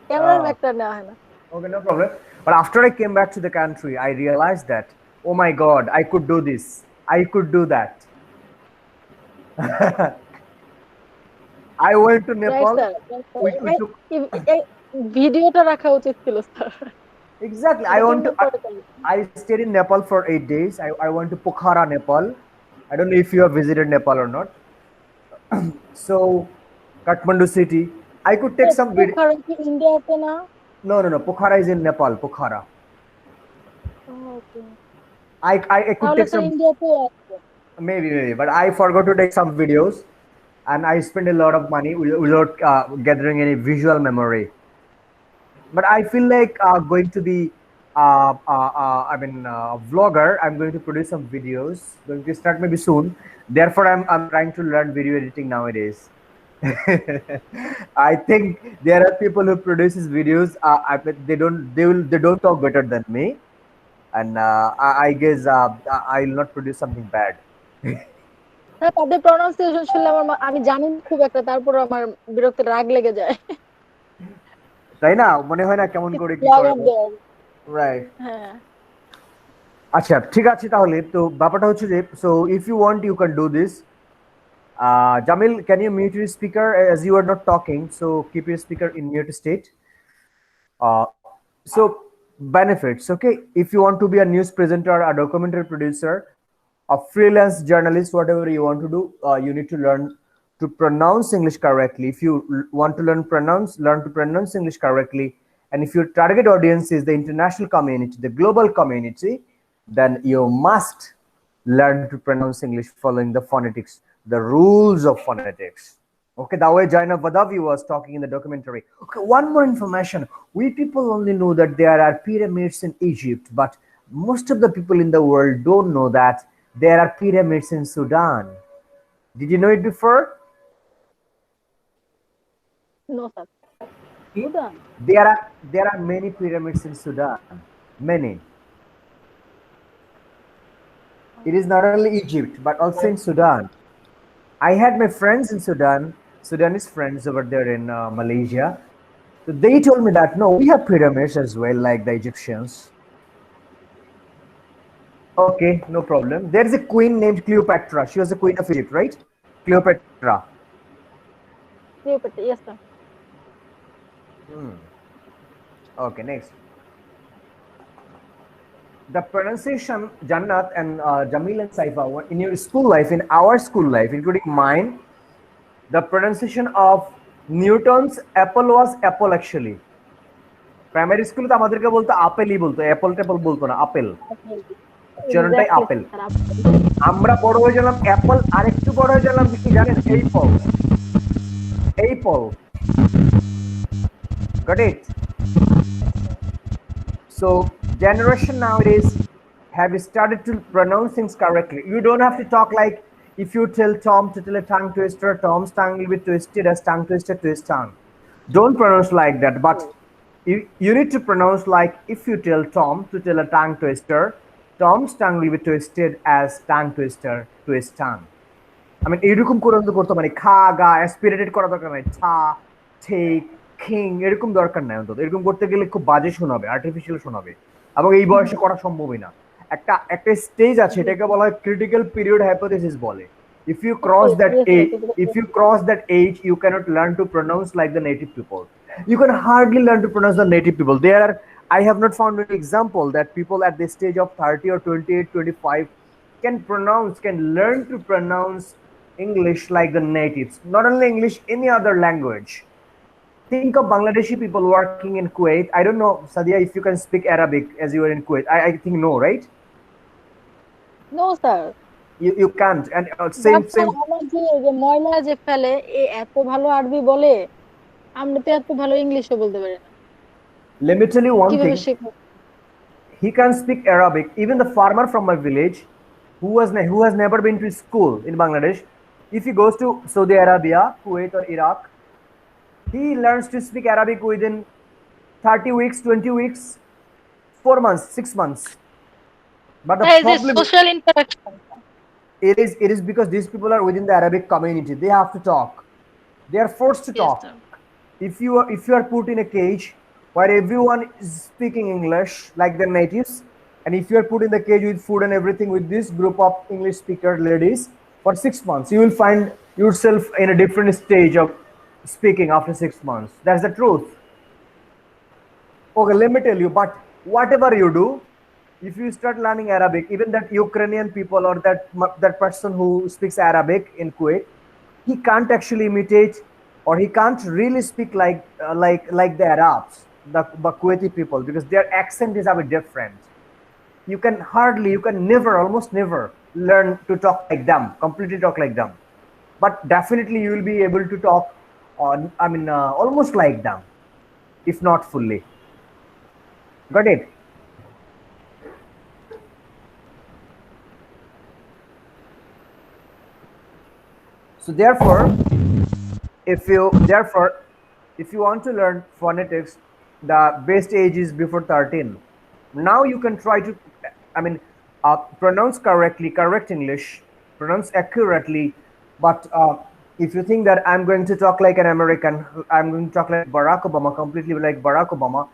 [SPEAKER 2] ক্যামেরার
[SPEAKER 1] Uh,
[SPEAKER 2] ব্যাগটা নেওয়া হয় না।
[SPEAKER 1] okay, no problem. But after I came back to the country, I realized that, oh my God, I could do this. I could do that. I went to
[SPEAKER 2] right
[SPEAKER 1] Nepal.
[SPEAKER 2] Sir,
[SPEAKER 1] We took
[SPEAKER 2] ভিডিওটা রাখা উচিত ছিল sir,
[SPEAKER 1] exactly.
[SPEAKER 2] এটার জন্য পরে করব।
[SPEAKER 1] I stayed in Nepal for 8 days. I went to Pokhara, Nepal. I don't know if you have visited Nepal or not. So, Kathmandu city. I could take some video.
[SPEAKER 2] Pokhara কি ইন্ডিয়াতে না?
[SPEAKER 1] No, no, no. Pokhara is in Nepal. Pokhara.
[SPEAKER 2] Okay,
[SPEAKER 1] I could
[SPEAKER 2] তাহলে
[SPEAKER 1] take
[SPEAKER 2] sir
[SPEAKER 1] some.
[SPEAKER 2] ইন্ডিয়াতে আছে।
[SPEAKER 1] Maybe, but I forgot to take some videos, and I spent a lot of money without gathering any visual memory. But I feel like going to be, I mean, vlogger. I'm going to produce some videos. Going to start maybe soon. Therefore, I'm trying to learn video editing nowadays. I think there are people who produces videos. I bet they don't talk better than me, and I guess I'll not produce something bad.
[SPEAKER 2] হ্যাঁ, তাদের pronunciation শুনলে আমি জানি না খুব একটা, তারপর আমার বিরক্ত রাগ লেগে যায়।
[SPEAKER 1] তাই না, মনে হয় না কেমন করে কি করে।
[SPEAKER 2] ব্লগারদের।
[SPEAKER 1] রাইট।
[SPEAKER 2] হ্যাঁ,
[SPEAKER 1] আচ্ছা ঠিক আছে, তাহলে তো ব্যাপারটা হচ্ছে যে, so if you want you can do this. Jamil, can you mute your speaker as you are not talking, so keep your speaker in mute state. So benefits, okay, if you want to be a news presenter, a documentary producer, a freelance journalist, whatever you want to do, you need to learn to pronounce English correctly. If you want to learn to pronounce English correctly. And if your target audience is the international community, the global community, then you must learn to pronounce English following the phonetics, the rules of phonetics. Okay, the way Jaina Badavi was talking in the documentary. Okay, one more information. We people only know that there are pyramids in Egypt, but most of the people in the world don't know that there are pyramids in Sudan. Did you know it before?
[SPEAKER 2] No sir, Sudan.
[SPEAKER 1] There are many pyramids in Sudan. Many. It is not only Egypt, but also in Sudan. I had my friends in Sudan, Sudanese friends over there in Malaysia. So they told me that no, we have pyramids as well, like the Egyptians. Okay, no problem. There is a queen named Cleopatra. She was the queen of Egypt, right? Cleopatra.
[SPEAKER 2] Yes sir.
[SPEAKER 1] Okay, next. The pronunciation, Jannat and Jamil and Saifa, in your school life, in our school life, including mine, the pronunciation of Newton's apple was apple actually. Primary স্কুলে তো আমাদেরকে বলতো আপেলই বলতো, Apple ট্যাপল বলতো না, apple. উচ্চারণটাই apple. আমরা বড় হয়ে গেলাম অ্যাপল, আর একটু বড় হয়ে গেলাম কি জানেন, এইপল। এইপল। Got it? So generation nowadays have started to pronounce things correctly. You don't have to talk like, if you tell Tom to tell a tongue twister, Tom's tongue will be twisted as tongue twister to his tongue. Don't pronounce like that, but you need to pronounce like, if you tell Tom to tell a tongue twister, Tom's tongue will be twisted as tongue twister to his tongue. I mean, এরকম করে করতে মানে খা গা aspirated করা দরকার নাই, ছা ঠিক কিং এরকম দরকার নাই। অন্তত এরকম করতে গেলে খুব বাজে শোনাবে, আর্টিফিশিয়াল শোনাবে, এবং এই বয়সে করা সম্ভবই না। একটা স্টেজ আছে, এটাকে বলা হয় ক্রিটিক্যাল পিরিয়ড হাইপোথিসিস বলে। If you cross that age, you cannot learn to pronounce like the native people. You can hardly learn to pronounce the native people. I have not found any example that people at the stage of 30 or 28, 25 can learn to pronounce English like the natives. Not only English, any other language. Think of Bangladeshi people working in Kuwait. I don't know, Sadia, if you can speak Arabic as you are in Kuwait. I think no, right?
[SPEAKER 2] No sir.
[SPEAKER 1] You can't. And
[SPEAKER 2] but
[SPEAKER 1] same
[SPEAKER 2] sir
[SPEAKER 1] same.
[SPEAKER 2] আমার যে এই যে ময়লা যে ফেলে এত ভালো আরবি বলে, আমরা তো এত ভালো ইংলিশও বলতে পারি না।
[SPEAKER 1] Let me tell you one
[SPEAKER 2] কিভাবে
[SPEAKER 1] thing.
[SPEAKER 2] শেখো?
[SPEAKER 1] He can speak Arabic. Even the farmer from my village, who has never been to school in Bangladesh, if he goes to Saudi Arabia, Kuwait, or Iraq, he learns to speak Arabic within 30 weeks, 20 weeks, 4 months, 6 months. But the
[SPEAKER 2] হ্যাঁ, এই যে
[SPEAKER 1] problem
[SPEAKER 2] social interaction.
[SPEAKER 1] it is because these people are within the Arabic community. They have to talk. They are forced to
[SPEAKER 2] yes
[SPEAKER 1] talk.
[SPEAKER 2] Sir.
[SPEAKER 1] If you are put in a cage where everyone is speaking English like the natives, and if you are put in the cage with food and everything with this group of English speaker ladies for 6 months, you will find yourself in a different stage of speaking after 6 months. That's the truth. Okay, let me tell you, but whatever you do, if you start learning Arabic, even that Ukrainian people or that person who speaks Arabic in Kuwait, he can't actually imitate or he can't really speak like the Arabs, the Kuwaiti people, because their accent is a bit different. You can never, almost never learn to talk like them, completely talk like them. But definitely you will be able to talk, almost like them, if not fully. Got it? So if you therefore if you want to learn phonetics, the best age is before 13. Now you can try to, I mean, pronounce correctly, correct English, pronounce accurately. But if you think that I'm going to talk like an American, I'm going to talk like Barack Obama, completely like Barack Obama,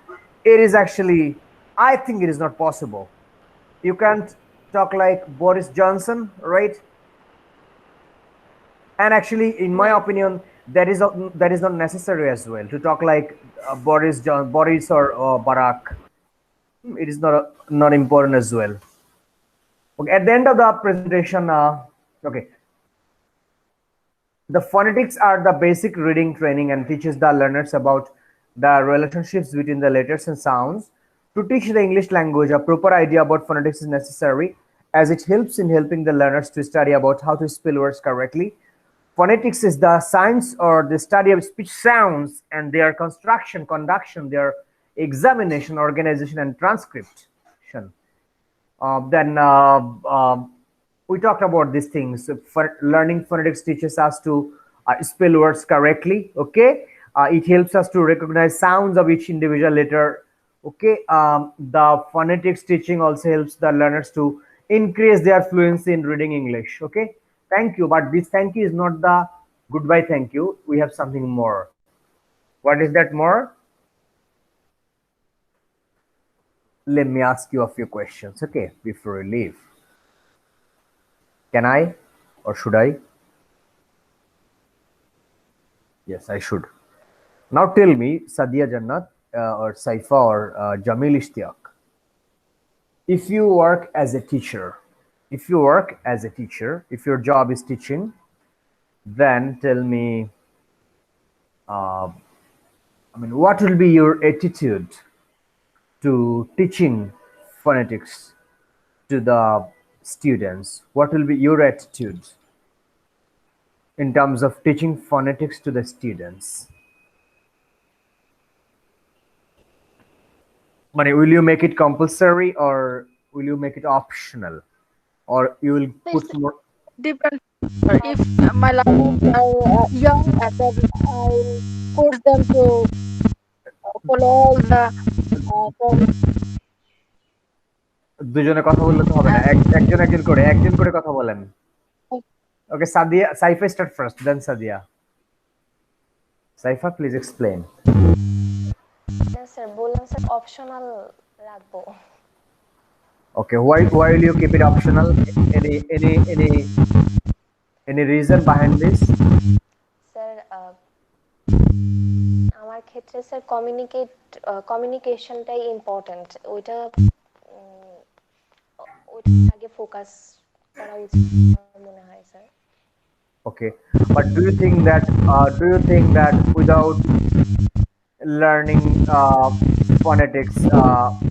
[SPEAKER 1] it is actually, I think it is not possible. You can't talk like Boris Johnson, right? And actually, in my opinion, that is not necessary as well to talk like Boris or Barack. It is not important as well. Okay, at the end of the presentation, okay, the phonetics are the basic reading training and teaches the learners about the relationships between the letters and sounds. To teach the English language, a proper idea about phonetics is necessary as it helps in helping the learners to study about how to spell words correctly. Phonetics is the science or the study of speech sounds and their construction, conduction, their examination, organization, and transcription. Then we talked about these things. For learning phonetics teaches us to spell words correctly. Okay, it helps us to recognize sounds of each individual letter. Okay, the phonetics teaching also helps the learners to increase their fluency in reading English. Okay, thank you. But this thank you is not the goodbye thank you. We have something more. What is that more? Let me ask you a few questions. Okay, before we leave. Can I or should I? Yes, I should. Now tell me, Sadia Jannat or Saifa or Jamil Ishtiaq, if you work as a teacher, if your job is teaching, then tell me, what will be your attitude to teaching phonetics to the students? What will be your attitude in terms of teaching phonetics to the students? But will you make it compulsory or will you make it optional? Or you will put more?
[SPEAKER 2] Depends. If my learners are young, and then I force them to follow all the terms
[SPEAKER 1] দুজনে কথা বললে তো হবে না,
[SPEAKER 2] and
[SPEAKER 1] একজন করে কথা বলেন। Okay, Saifa start first, then Sadia. Saifa, please explain.
[SPEAKER 4] Sir বললাম স্যার অপশনাল রাখবো।
[SPEAKER 1] Okay, why will you keep it optional? Any reason behind this?
[SPEAKER 4] Sir আমার ক্ষেত্রে স্যার কমিউনিকেশনটাই ইম্পর্ট্যান্ট, ওইটা ওইটা আগে ফোকাস করা উচিত আমার মনে হয় sir.
[SPEAKER 1] Okay, but do you think that without learning phonetics,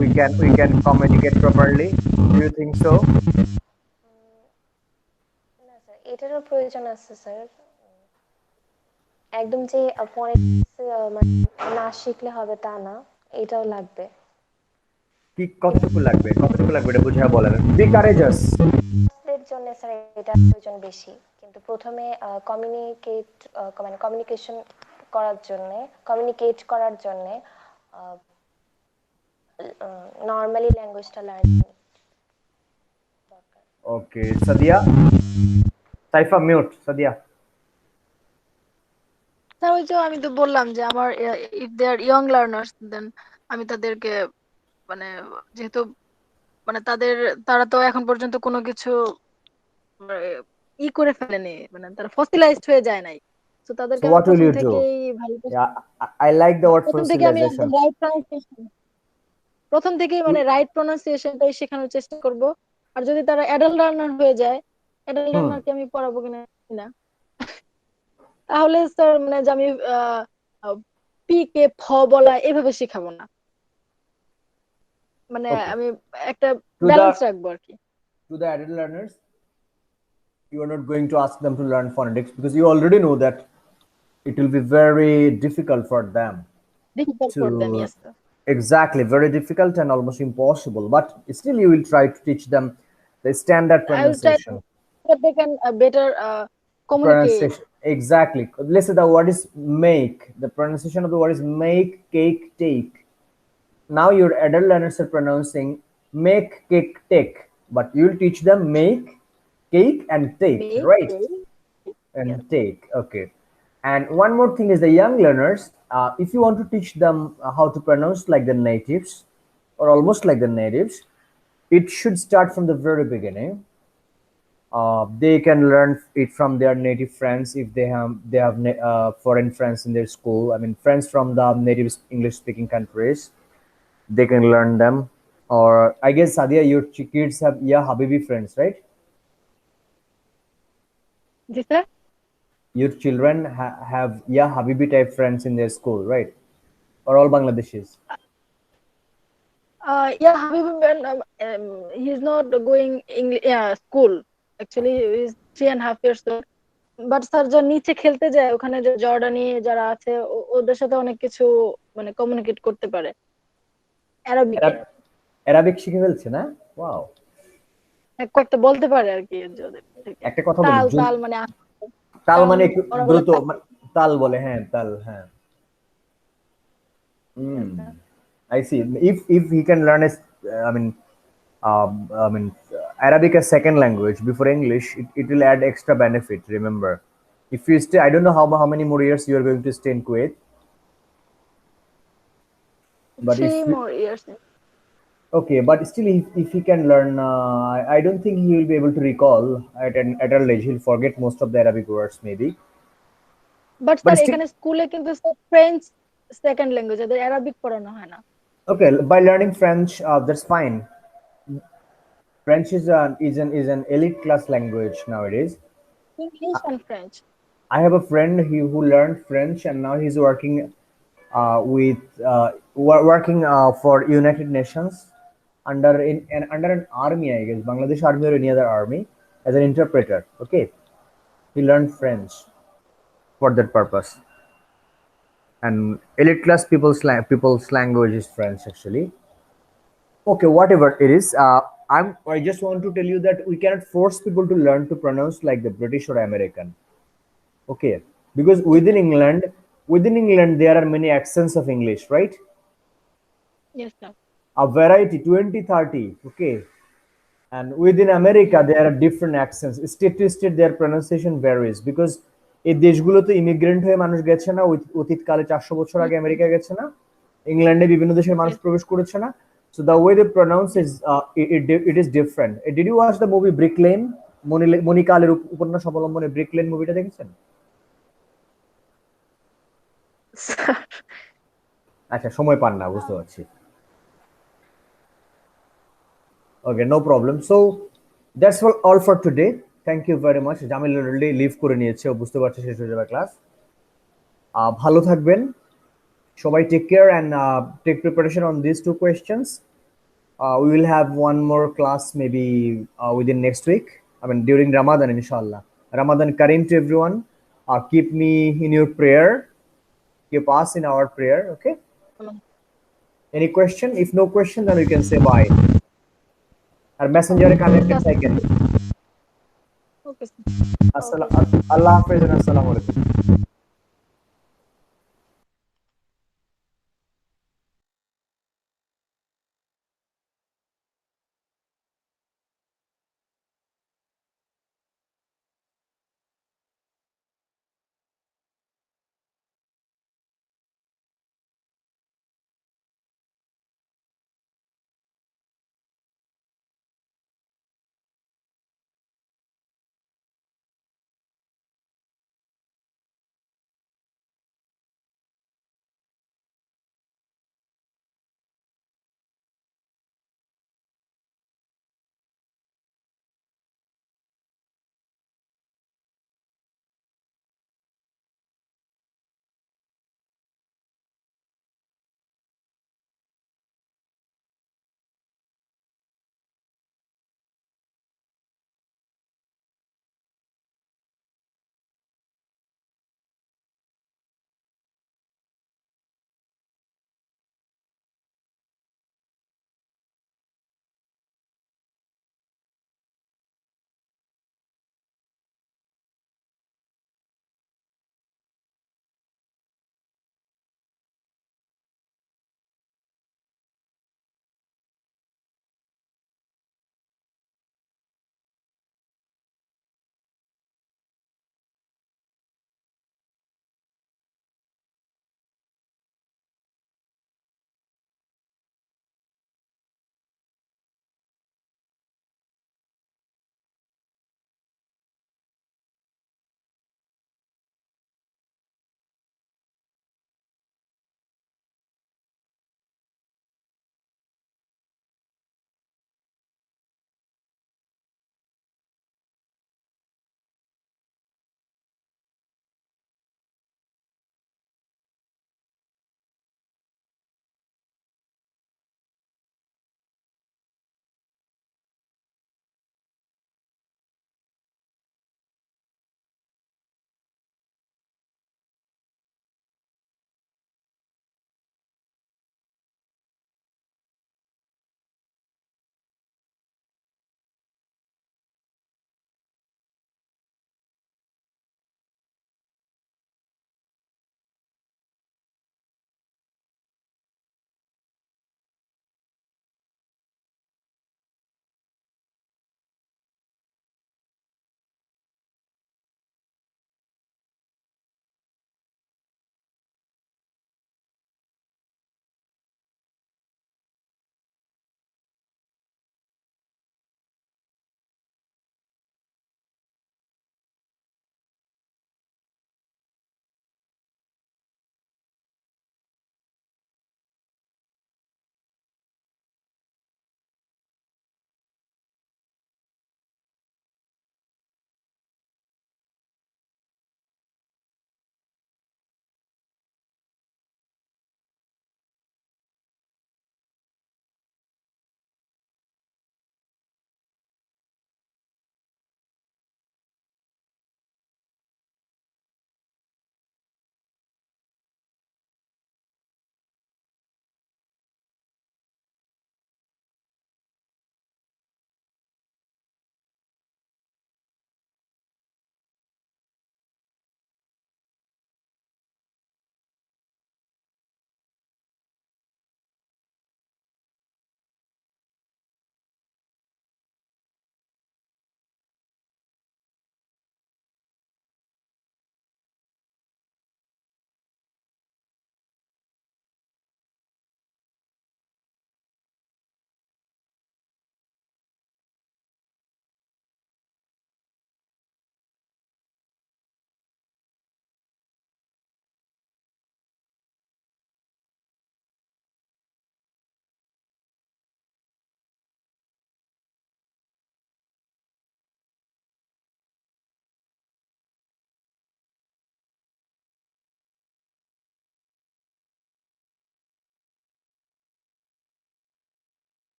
[SPEAKER 1] we can communicate properly? Do you think so?
[SPEAKER 4] না স্যার, এটারও প্রয়োজন আছে স্যার। একদম যে ফনেটিক্স মানে না শিখলে হবে তা না, এটাও লাগবে।
[SPEAKER 1] কি
[SPEAKER 4] কিন্তু
[SPEAKER 1] কতটুকু লাগবে? কতটুকু লাগবে এটা বুঝায় বলেন। Be courageous.
[SPEAKER 4] দের জন্য স্যার এটা প্রয়োজন বেশি, কিন্তু প্রথমে মানে কমিউনিকেশন করার জন্য, কমিউনিকেট করার জন্য নর্মালি ল্যাঙ্গুয়েজটা লার্ন দরকার।
[SPEAKER 1] Okay, Sadia. Saifa mute. Sadia.
[SPEAKER 2] Sir ওই যে আমি তো বললাম যে আমার if they are young learners then আমি তাদেরকে মানে যেহেতু মানে তারা তো এখন পর্যন্ত কোনো কিছু মানে, করে ফেলেনি, মানে তারা ফসিলাইজড হয়ে যায় নাই, তো তাদেরকে
[SPEAKER 1] So
[SPEAKER 2] আমি
[SPEAKER 1] what will
[SPEAKER 2] প্রথম
[SPEAKER 1] you do?
[SPEAKER 2] থেকেই ভালো
[SPEAKER 1] Yeah, I like the word
[SPEAKER 2] প্রথম থেকে আমি একদম
[SPEAKER 1] fossilization.
[SPEAKER 2] রাইট প্রনাউন্সিয়েশন, প্রথম থেকেই মানে রাইট প্রনাউন্সিয়েশনটাই শেখানোর চেষ্টা করব। আর যদি তারা অ্যাডাল্ট লার্নার হয়ে যায়, অ্যাডাল্ট
[SPEAKER 1] Hmm.
[SPEAKER 2] লার্নারকে আমি পড়াবো কিনা জানি না, তাহলে স্যার মানে যে আমি পি কে ফ বলা এভাবে শেখাবো না, মানে
[SPEAKER 1] Okay.
[SPEAKER 2] আমি একটা
[SPEAKER 1] To
[SPEAKER 2] ব্যালেন্স
[SPEAKER 1] the
[SPEAKER 2] রাখবো আর কি।
[SPEAKER 1] to the adult learners, you are not going to ask them to learn phonetics because you already know that it will be very difficult for them
[SPEAKER 2] difficult for them,
[SPEAKER 1] to
[SPEAKER 2] yes.
[SPEAKER 1] exactly very difficult and almost impossible. But still, you will try to teach them the standard
[SPEAKER 2] I will try
[SPEAKER 1] pronunciation.
[SPEAKER 2] that they can better communicate.
[SPEAKER 1] Pronunciation exactly. Let's say the word is make. The pronunciation of the word is make, cake, take. Now your adult learners are pronouncing make, cake, take, but you'll teach them make, cake, and take,
[SPEAKER 2] Make
[SPEAKER 1] right?
[SPEAKER 2] yes.
[SPEAKER 1] And take, okay. And one more thing is the young learners, if you want to teach them how to pronounce like the natives or almost like the natives, it should start from the very beginning. They can learn it from their native friends if they have foreign friends in their school. I mean, friends from the native English speaking countries. They can learn them. Or I guess Sadia, your kids have yeah Habibi friends, right?
[SPEAKER 2] Yes, sir.
[SPEAKER 1] Your children have yeah Habibi type friends in their school, right? Or all Bangladeshis?
[SPEAKER 2] Yeah, Habib, he's not going English, yeah, school. Actually, he's 3.5 years old. But sir যা নিচে খেলতে যায় ওখানে যে জর্ডানি যারা আছে ওদের সাথে অনেক কিছু মানে কমিউনিকেট করতে পারে অ্যারাবিকে,
[SPEAKER 1] অ্যারাবিক শিখে ফেলছে না? ওয়াও!
[SPEAKER 2] কয়েকটা বলতে পারে আর কি যে ওদের থেকে।
[SPEAKER 1] একটা কথা বলি,
[SPEAKER 2] তাল তাল মানে
[SPEAKER 1] তাল
[SPEAKER 2] কারণ
[SPEAKER 1] মানে একটু
[SPEAKER 2] ওরা বলে
[SPEAKER 1] দ্রুত তাল বলে, হ্যাঁ, তাল, হ্যাঁ। I see. If he can learn I mean, Arabic as second language before English, it will add extra benefit. Remember, if you stay, I don't know how many more years you are going to stay in Kuwait, but
[SPEAKER 2] 3 more years.
[SPEAKER 1] okay, but still, if he can learn, I don't think he will be able to recall at an adult age. He'll forget most of the Arabic words, maybe.
[SPEAKER 2] But
[SPEAKER 1] But
[SPEAKER 2] sir
[SPEAKER 1] still,
[SPEAKER 2] এখানে স্কুলে কিন্তু French second language, ওদের Arabic পড়ানো হয় না।
[SPEAKER 1] okay, by learning French, that's fine. French is an elite class language nowadays.
[SPEAKER 2] English and French.
[SPEAKER 1] I have a friend who learned French and now he's working with working for United Nations under an army, I guess Bangladesh army or any other army, as an interpreter. Okay, he learned French for that purpose. And elite class people's language is French actually. Okay, whatever it is, I just want to tell you that we cannot force people to learn to pronounce like the British or American. Okay, because within England there are many accents of English, right?
[SPEAKER 2] Yes sir.
[SPEAKER 1] A variety, 20, 30. Okay, and within America there are different accents. State to state their pronunciation varies because এই দেশগুলোতে immigrant হয়ে মানুষ গেছে না, অতীতকালে 400 বছর আগে America গেছে না, ইংল্যান্ডে বিভিন্ন দেশের মানুষ প্রবেশ করেছে না, so the way they pronounce is it is different. Did you watch the movie Brick Lane? Monika আলের উপন্যাস অবলম্বনে ব্রিক লেন মুভিটা দেখেছেন?
[SPEAKER 2] স্যার
[SPEAKER 1] আচ্ছা, সময় পান না, বুঝতে পারছি। Okay, no problem. So That's all for today. Thank you very much. Jamil already leave করে নিয়েছে, ও বুঝতে পারছে শেষ হয়ে যাবে ক্লাস। ভালো থাকবেন সবাই, take care and take preparation on this two questions. We will have one more class maybe within next week. I mean during Ramadan, inshallah. Ramadan Kareem to everyone. Keep me in your prayer. Keep us in our prayer. Okay. Any question? If no question, then we can say bye. Our messenger connected second.
[SPEAKER 2] Okay.
[SPEAKER 1] Allah Hafiz and Assalamu alaikum.